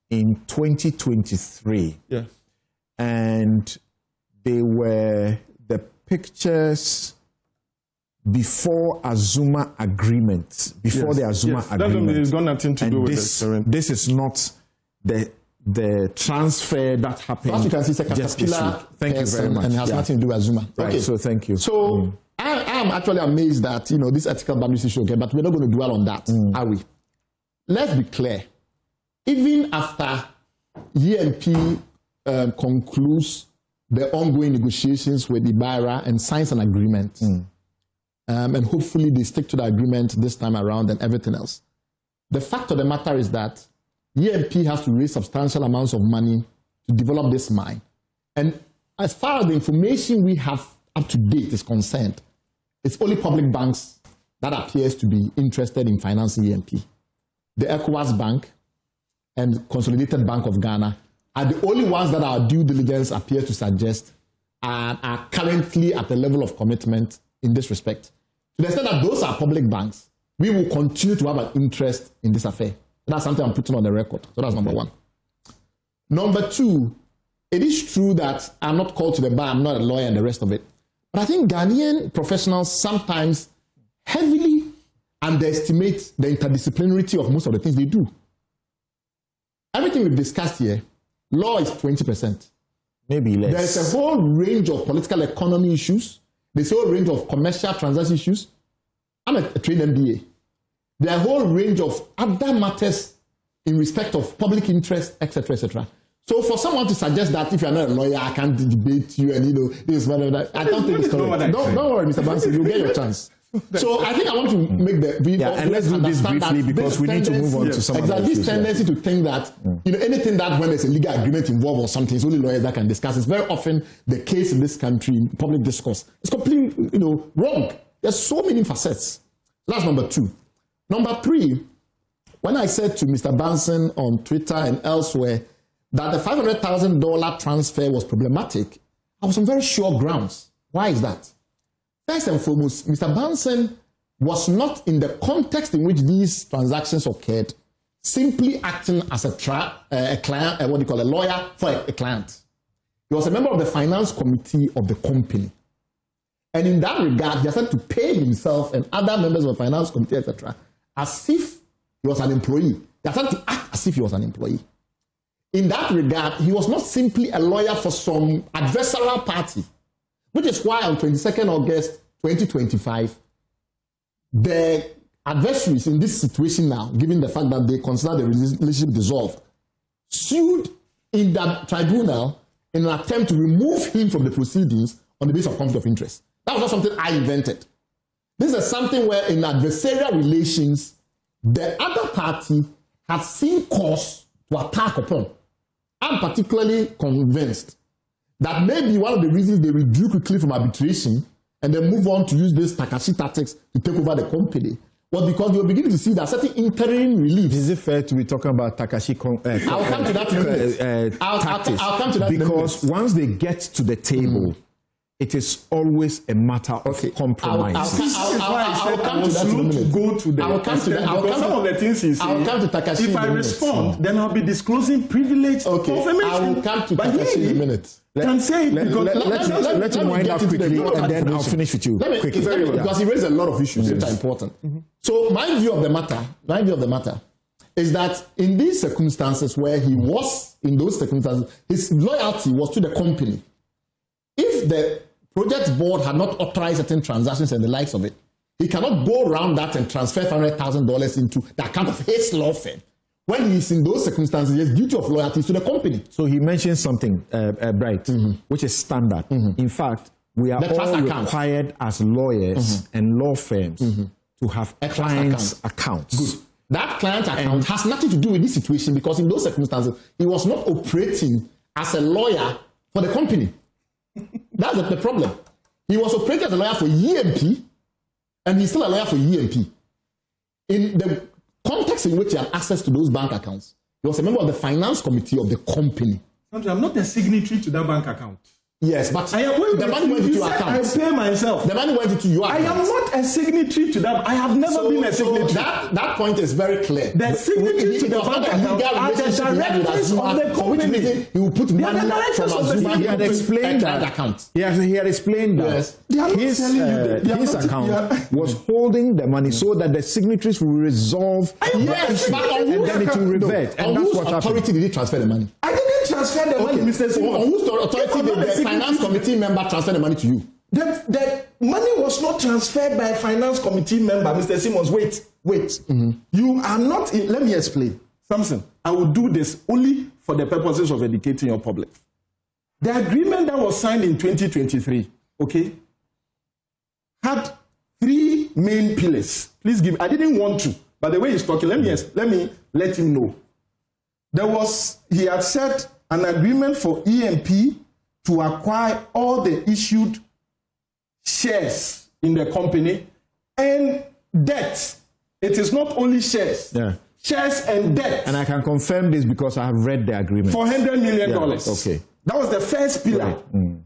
in 2023. Yes. And they were the pictures before Azuma agreement, the Azuma agreement. It's got nothing to do with this. This is not the transfer that happened. As you can see, it's a caterpillar. Thank you very much. And it has nothing to do with Azuma. Right, okay. so thank you. So I am actually amazed that, this ethical boundaries issue, okay, but we're not going to dwell on that, are we? Let's be clear. Even after EMP concludes the ongoing negotiations with Ibarra and signs an agreement, and hopefully they stick to the agreement this time around and everything else, the fact of the matter is that EMP has to raise substantial amounts of money to develop this mine. And as far as the information we have up to date is concerned, it's only public banks that appears to be interested in financing EMP. The ECOWAS Bank and Consolidated Bank of Ghana are the only ones that our due diligence appears to suggest are currently at the level of commitment in this respect. To the extent that those are public banks, we will continue to have an interest in this affair. That's something I'm putting on the record. So that's number one. Number two, it is true that I'm not called to the bar, I'm not a lawyer and the rest of it. But I think Ghanaian professionals sometimes heavily underestimate the interdisciplinarity of most of the things they do. Everything we've discussed here, law is 20%. Maybe less. There's a whole range of political economy issues. There's a whole range of commercial transaction issues. I'm a trained MBA. There are a whole range of other matters in respect of public interest, etc., etc. So for someone to suggest that if you're not a lawyer, I can't debate you and this, whatever, I don't think it's correct. Don't worry, Mr. Banson, you'll get your chance. So I think I want to make the and let's do this briefly because we need to move on to some other issues. This tendency to think that anything that when there's a legal agreement involved or something, it's only lawyers that can discuss. It's very often the case in this country in public discourse. It's completely wrong. There's so many facets. That's number two. Number three, when I said to Mr. Banson on Twitter and elsewhere that the $500,000 transfer was problematic, I was on very sure grounds. Why is that? First and foremost, Mr. Banson was not in the context in which these transactions occurred, simply acting as a client, a lawyer for a client. He was a member of the finance committee of the company. And in that regard, he has had to pay himself and other members of the finance committee, etc., as if he was an employee. He has had to act as if he was an employee. In that regard, he was not simply a lawyer for some adversarial party, which is why on 22nd August 2025, the adversaries in this situation now, given the fact that they consider the relationship dissolved, sued in that tribunal in an attempt to remove him from the proceedings on the basis of conflict of interest. That was not something I invented. This is something where in adversarial relations, the other party has seen cause to attack upon. I'm particularly convinced that maybe one of the reasons they withdrew quickly from arbitration and then move on to use these Takashi tactics to take over the company was because they were beginning to see that certain interim relief. Is it fair to be talking about Takashi I'll come to that in a minute. tactics? I'll come to that because in a minute. Once they get to the table, it is always a matter of compromise. I'll come to that in a minute. Go to the some of the things he said. If I respond, then I'll be disclosing privileged information. I will come to Takashi in a minute. Let's him wind up quickly, and then I'll finish with you. Because he raised a lot of issues which are important. So my view of the matter is that in these circumstances where he was in those circumstances, his loyalty was to the company. If the project board had not authorized certain transactions and the likes of it, he cannot go around that and transfer $500,000 into the account of his law firm. When he's in those circumstances, his duty of loyalty is to the company. So he mentioned something, Bright, which is standard. In fact, we are all required as lawyers and law firms to have clients' accounts. Good. That client account has nothing to do with this situation because in those circumstances, he was not operating as a lawyer for the company. That's the problem. He was operating as a lawyer for EMP, and he's still a lawyer for EMP. In the context in which he had access to those bank accounts, he was a member of the finance committee of the company. I'm not a signatory to that bank account. Yes, but the money went into your account. I pay myself. The money went into your account. I am not a signatory to that. I have never been a signatory. That point is very clear. The signatory to the bank account are the directors of the company. He will put money from Azuma. He had explained that account. He had explained that his account was holding the money so that the signatories will resolve and then it will revert. And that's what happened. Authority did he transfer the money? I didn't transfer the money, Mr. Simon. On whose authority did the finance committee member transfer the money to you? The money was not transferred by a finance committee member, Mr. Simmons. Wait. You are not in, let me explain. Samson, I will do this only for the purposes of educating your public. The agreement that was signed in 2023, had three main pillars. Please give, I didn't want to, but the way he's talking, let me let him know. He had said an agreement for EMP to acquire all the issued shares in the company and debt. It is not only shares. Shares and debt. And I can confirm this because I have read the agreement. $400 million. Okay. That was the first pillar. Right.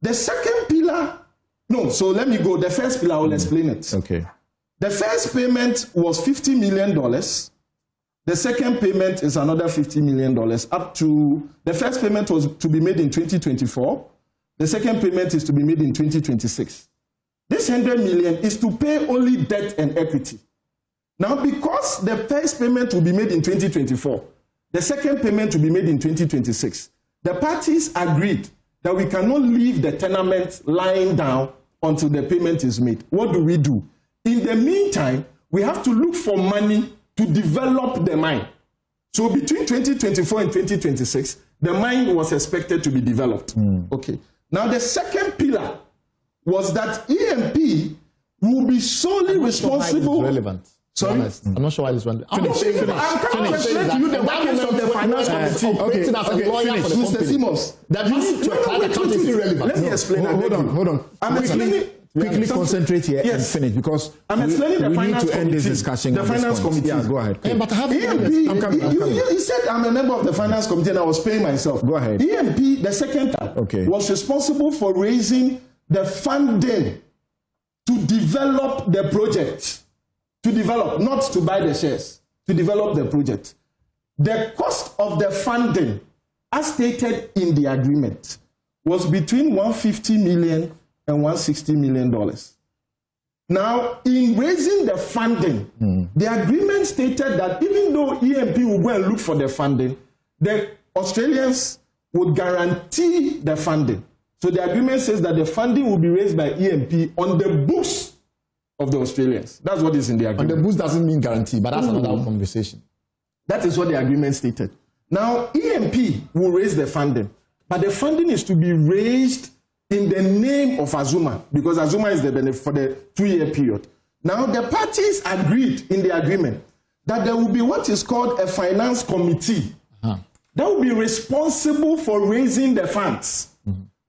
The second pillar, so let me go. The first pillar, I will explain it. Okay. The first payment was $50 million. The second payment is another $50 million. Up to the first payment was to be made in 2024. The second payment is to be made in 2026. This $100 million is to pay only debt and equity. Now, because the first payment will be made in 2024, the second payment will be made in 2026, the parties agreed that we cannot leave the tenement lying down until the payment is made. What do? In the meantime, we have to look for money to develop the mine. So between 2024 and 2026, the mine was expected to be developed. Okay. Now the second pillar was that EMP will be solely responsible. Relevant. Sorry? I'm not sure why this one. Finish. I'm coming to explain to you the workings of the finance committee. Operating as a lawyer for the Mr. Simmons. That you need to account account is irrelevant. Let me explain. Hold on. I'm explaining. Quickly concentrate here and finish because I'm explaining the finance need to end this discussion. The finance committee. Yeah, go ahead. But I have I'm coming. You said I'm a member of the finance committee and I was paying myself. Go ahead. EMP, the second time, was responsible for raising the funding to develop the project. To develop, not to buy the shares, to develop the project. The cost of the funding, as stated in the agreement, was between $150 million and $160 million. Now, in raising the funding, the agreement stated that even though EMP will go and look for the funding, the Australians would guarantee the funding. So the agreement says that the funding will be raised by EMP on the books of the Australians. That's what is in the agreement. And the boost doesn't mean guarantee, but that's another conversation. That is what the agreement stated. Now, EMP will raise the funding, but the funding is to be raised in the name of Azuma, because Azuma is the benefit for the 2-year period. Now, the parties agreed in the agreement that there will be what is called a finance committee that will be responsible for raising the funds,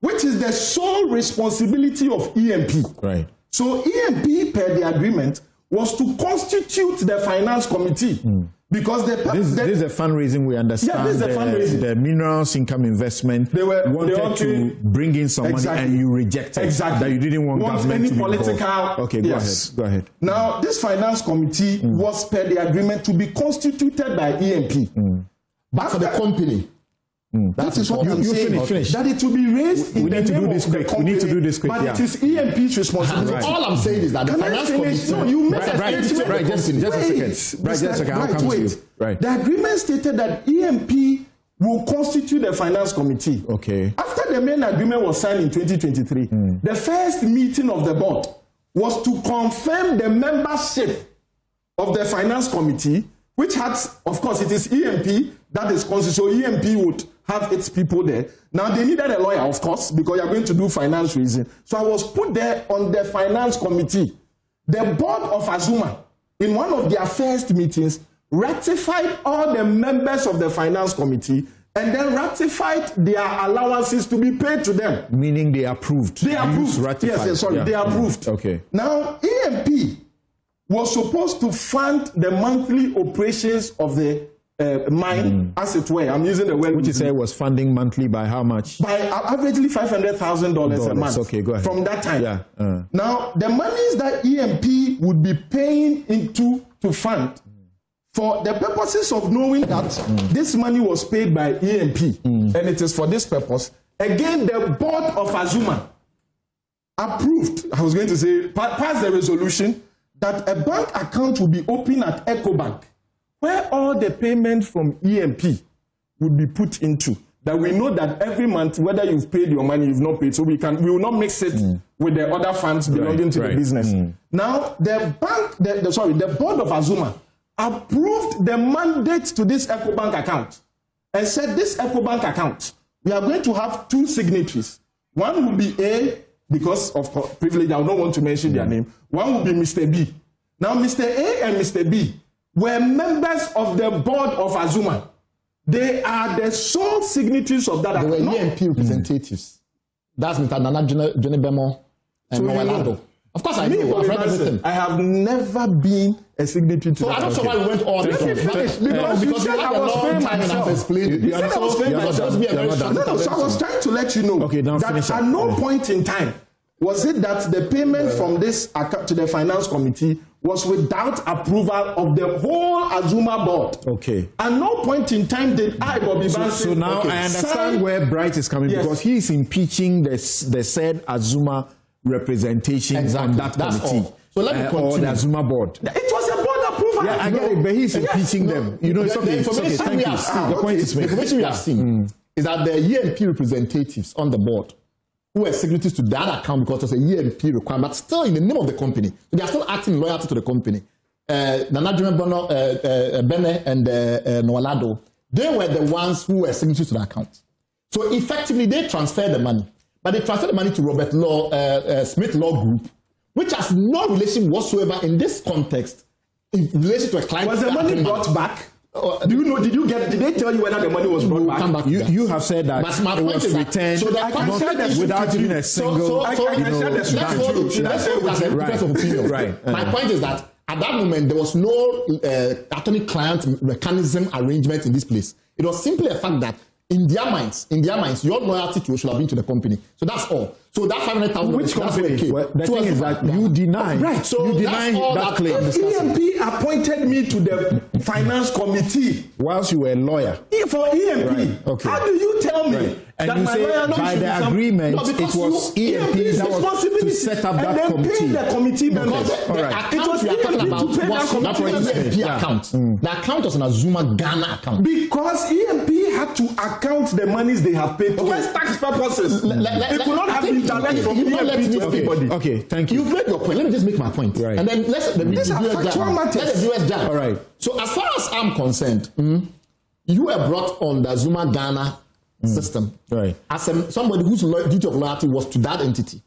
which is the sole responsibility of EMP. Right. So EMP, per the agreement, was to constitute the finance committee. Because this is the fundraising we understand. Yeah, this is the fundraising. The minerals income investment. They wanted to bring in some money and you rejected. Exactly. That you didn't want government any to be political. involved. Okay, go ahead. Now, this finance committee was per the agreement to be constituted by EMP. But for the company. That is what I'm saying. Finish. That it will be raised in the name of the company. We need to do this quick. But it is EMP's responsibility. Right. All I'm saying is that the finance committee. No, you make right, a statement. Right, just a second. I'll come to you. Right. The agreement stated that EMP will constitute the finance committee. Okay. After the main agreement was signed in 2023, the first meeting of the board was to confirm the membership of the finance committee, which has, of course, it is EMP that is constituted. So EMP would have its people there. Now, they needed a lawyer, of course, because you are going to do finance reason. So I was put there on the finance committee. The board of Azuma, in one of their first meetings, ratified all the members of the finance committee and then ratified their allowances to be paid to them. Meaning they approved. They approved. Ratified. Yes, sorry, they approved. Okay. Now, EMP was supposed to fund the monthly operations of the mine, as it were. I'm using the word. Which you say was funding monthly by how much? By averagely $500,000 a month. Okay, go ahead. From that time. Yeah. Now, the monies that EMP would be paying into to fund, for the purposes of knowing that this money was paid by EMP, and it is for this purpose, again, the board of Azuma approved, I was going to say, passed the resolution that a bank account will be opened at EcoBank, where all the payments from EMP would be put into. That we know that every month, whether you've paid your money, you've not paid, so we will not mix it with the other funds belonging to the business. Now, the board of Azuma approved the mandate to this EcoBank account and said this EcoBank account, we are going to have two signatories. One will be A, because of privilege, I will not want to mention their name. One will be Mr. B. Now, Mr. A and Mr. B were members of the board of Azuma. They are the sole signatories of that account. They were EMP representatives. That's Mr. Nana Jonebemo and Noelado. Of course, I know. I've read everything. I have never been a signatory to that. So I don't know why we went on this. Because you said I was paying myself. You said I was paying myself. No, so I was trying to let you know that at no point in time was it that the payment from this account to the finance committee was without approval of the whole Azuma board. Okay. At no point in time did I, Bobby Banson... So now I understand where Bright is coming, because he is impeaching the said Azuma representation on that committee. So let me continue. Or the Azuma board. It was a board approval. Yeah, I get it, but he's impeaching them. You know, it's okay. The information we have seen is that the EMP representatives on the board who were signatories to that account because it was a EMP requirement, but still in the name of the company. So they are still acting in loyalty to the company. Nana Bono, Bene, and Noalado, they were the ones who were signatories to the account. So effectively, they transferred the money. But they transferred the money to Robert Smith Law Group, which has no relation whatsoever in this context in relation to a client. Was the money brought back? Do you know? Did they tell you whether the money was brought back? You have said that it was returned without even a single. Right. My point is that at that moment there was no attorney-client mechanism arrangement in this place. It was simply a fact that in their minds, your loyalty to should have been to the company. So that's all. So that 500,000. Which company? Well, the thing is that you deny. Right. So you deny that claim. EMP appointed me to the finance committee whilst you were a lawyer for EMP. Right. Okay. How do you tell me? Right. And you say by the agreement it was EMP that was to set up that committee. And then pay the committee members. The account we are talking about was not an EMP account. The account was an Azuma Ghana account. Because EMP had to account the monies they have paid towards tax purposes. It could not have been direct from EMP to everybody. Okay, thank you. You've made your point. Let me just make my point. Right. And then let the viewers judge. All right. So as far as I'm concerned, you were brought on the Azuma Ghana system, right? As somebody whose duty of loyalty was to that entity.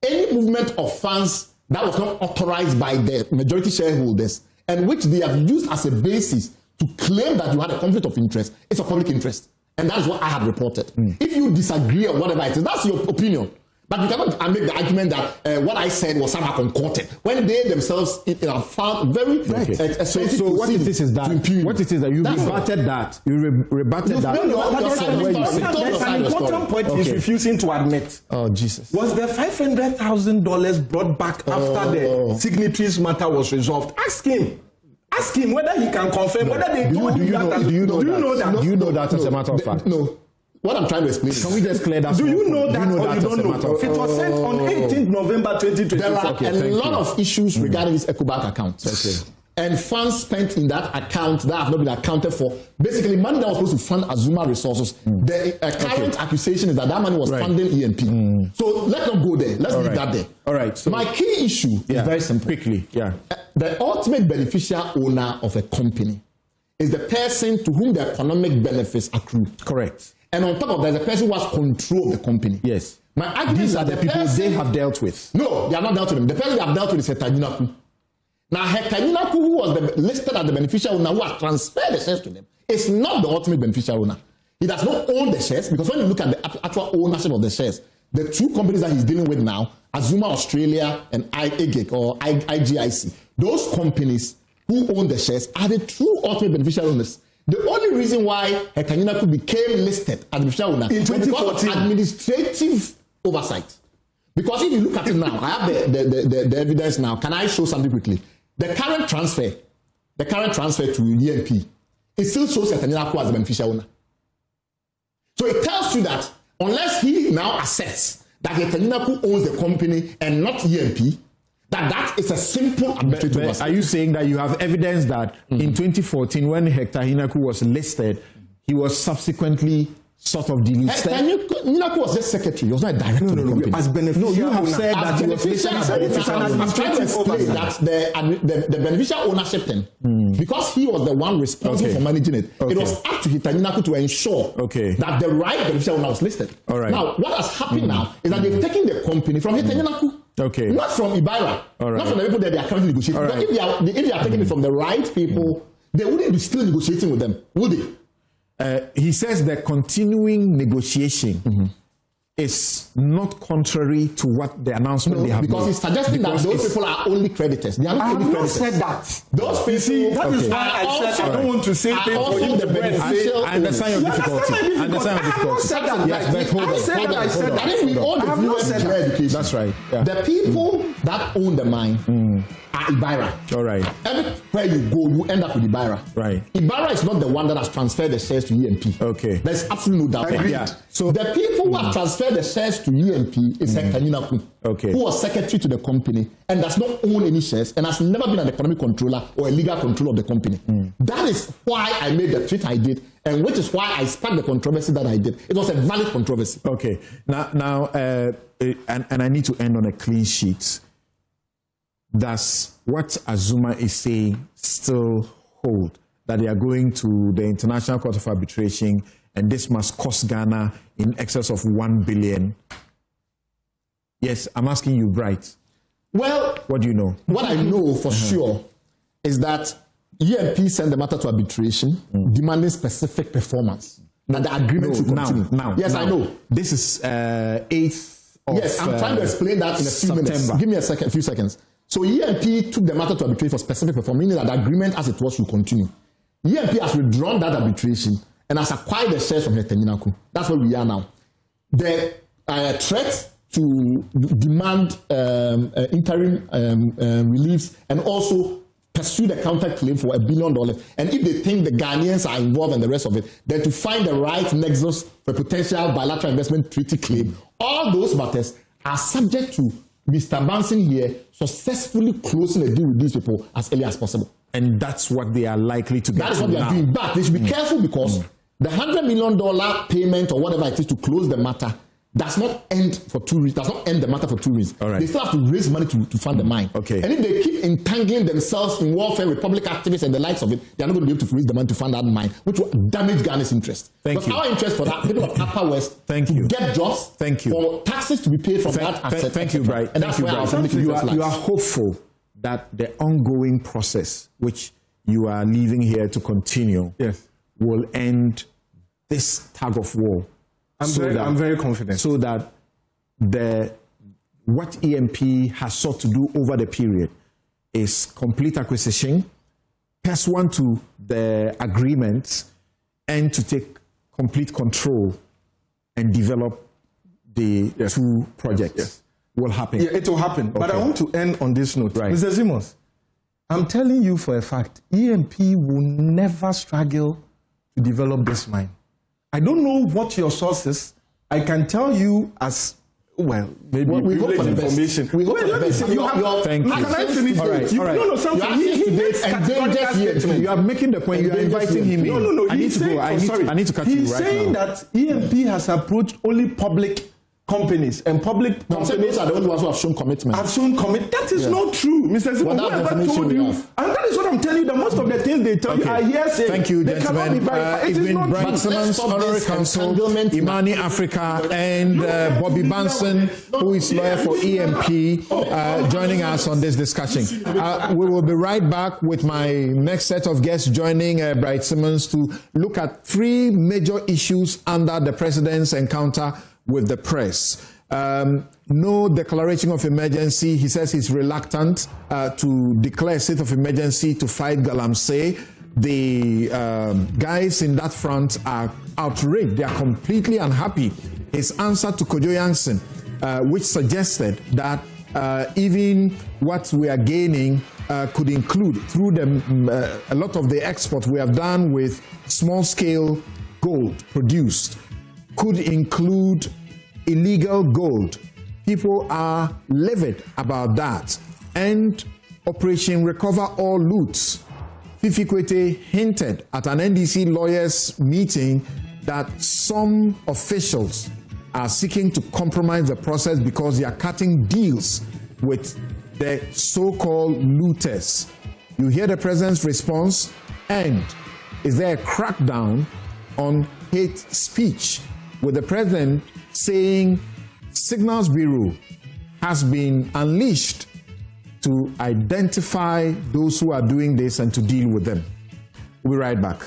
Any movement of funds that was not authorized by the majority shareholders and which they have used as a basis to claim that you had a conflict of interest, it's a public interest. And that's what I have reported. If you disagree or whatever it is, that's your opinion. But you cannot make the argument that what I said was somehow concocted when they themselves have found very So what it is that you rebutted that. You rebutted that. There's an important point he's refusing to admit. Oh, Jesus. Was the $500,000 brought back after the signatories matter was resolved? Ask him. Ask him whether he can confirm whether they told you that. Do you know that as a matter of fact? No. What I'm trying to explain is, can we just clear that? Do you know that or you don't know? It was sent on 18th November 2024. There are a lot of issues regarding this EcoBank account. Okay. And funds spent in that account that have not been accounted for. Basically, money that was supposed to fund Azuma resources. The current accusation is that money was funding EMP. So let's not go there. Let's leave that there. All right. So my key issue is very simple. Quickly, the ultimate beneficial owner of a company is the person to whom the economic benefits accrue. Correct. And on top of that, the person who has control of the company. Yes. My argument These is are that the people they have dealt with. No, they are not dealt with them. The person they have dealt with is Hetanyinaku. Now, Hetanyinaku, who was listed as the beneficial owner, who has transferred the shares to them, is not the ultimate beneficial owner. He does not own the shares, because when you look at the actual ownership of the shares, the two companies that he's dealing with now, Azuma Australia and IGIC or IGIC, those companies who own the shares are the true ultimate beneficial owners. The only reason why Hetanyinaku became listed as beneficial owner in 2014 because of administrative oversight. Because if you look at it now, I have the evidence now. Can I show something quickly? The current transfer to EMP, it still shows Hetanyinaku as the beneficial owner. So it tells you that unless he now accepts that Hetanyinaku owns the company and not EMP, that is a simple administrative oversight. Are you saying that you have evidence that in 2014, when Hetanyinaku was listed, he was subsequently sort of delisted? Hetanyinaku was just secretary. He was not a director of the company. As beneficial you have owner. said that he was listed as beneficial owner. I'm trying to explain that the beneficial ownership thing, because he was the one responsible for managing it, it was up to Hetanyinaku to ensure that the right beneficial owner was listed. All right. Now, what has happened now is that they've taken the company from Hetanyinaku. Not from Ibaira, not from the people that they are currently negotiating. But if they are taking it from the right people, they wouldn't be still negotiating with them, would they? He says the continuing negotiation is not contrary to what the announcement they have because made. he's suggesting that those people are only creditors. They are not only creditors. said that. Those people. See, that is why I said I don't want to say things for you to beneficial. I understand your difficulty. I understand your difficulty. Yes, but hold on. I said that. If we own the viewers in higher education, that's right. The people that own the mine are Ibaira. All right. Everywhere you go, you end up with Ibaira. Right. Ibaira is not the one that has transferred the shares to EMP. Okay. There's absolutely no doubt. Yeah. So the people who have transferred the shares to EMP is Hetanyinaku, who was secretary to the company and does not own any shares and has never been an economic controller or a legal controller of the company. That is why I made the tweet I did, and which is why I sparked the controversy that I did. It was a valid controversy. Okay. Now, and I need to end on a clean sheet. Does what Azuma is saying still hold? That they are going to the International Court of Arbitration and this must cost Ghana in excess of 1 billion? Yes, I'm asking you, Bright. Well, what do you know? What I know for sure is that EMP sent the matter to arbitration demanding specific performance. That the agreement should continue. Yes, I know. This is 8th of Yes, I'm trying to explain that in a few minutes. Give me a few seconds. So EMP took the matter to arbitration for specific performance, meaning that the agreement as it was will continue. EMP has withdrawn that arbitration and has acquired the shares from Hetanyinaku. That's where we are now. The threat to demand interim reliefs and also pursue the counterclaim for $1 billion. And if they think the Ghanaians are involved in the rest of it, then to find the right nexus for potential bilateral investment treaty claim, all those matters are subject to Mr. Banson here successfully closing a deal with these people as early as possible. And that's what they are likely to get. That is what they are doing. But they should be careful because the $100 million payment or whatever it is to close the matter does not end for 2 reasons. Does not end the matter for 2 reasons. All right. They still have to raise money to fund the mine. Okay. And if they keep entangling themselves in warfare, Republic activists and the likes of it, they are not going to be able to raise the money to fund that mine, which will damage Ghana's interest. Thank you. Our interest for that people of Upper West to get jobs. Thank you. For taxes to be paid from that asset. Thank you, Bright. And that's why you are hopeful that the ongoing process, which you are leaving here to continue, will end this tug of war. I'm very confident. So that what EMP has sought to do over the period is complete acquisition, pursuant to the agreements, and to take complete control and develop the two projects. Yes. Will happen. Yeah, it will happen. But I want to end on this note. Right. Mr. Simmons, I'm telling you for a fact, EMP will never struggle to develop this mine. I don't know what your source is. I can tell you as well, maybe we hope for the best. information. We hope for the best. Thank you. Can I finish? All right. No, something. He makes categorical statements. You are making the point. You are inviting him in. No. I need to go. I need to cut you right now. He's saying that EMP has approached only public companies and public companies those are the only ones who have shown commitment. That is not true, Mr. Simon. Whoever told you, and that is what I'm telling you. That most of the things they tell you are hearsay. Thank you, they cannot be gentlemen. verified. It is not true. Simmons, Honorary Counsel, Imani Africa, and Bobby Banson, who is lawyer for EMP, joining us on this discussion. We will be right back with my next set of guests joining Bright Simmons to look at three major issues under the president's encounter with the press. No declaration of emergency. He says he's reluctant to declare a state of emergency to fight Galamsey. The guys in that front are outraged. They are completely unhappy. His answer to Kojo Jansen, which suggested that even what we are gaining could include, through a lot of the export we have done with small-scale gold produced, could include illegal gold. People are livid about that. And Operation Recover All Loots. Fifi Kwete hinted at an NDC lawyers meeting that some officials are seeking to compromise the process because they are cutting deals with the so-called looters. You hear the president's response, and is there a crackdown on hate speech, with the president saying Signals Bureau has been unleashed to identify those who are doing this and to deal with them. We'll be right back.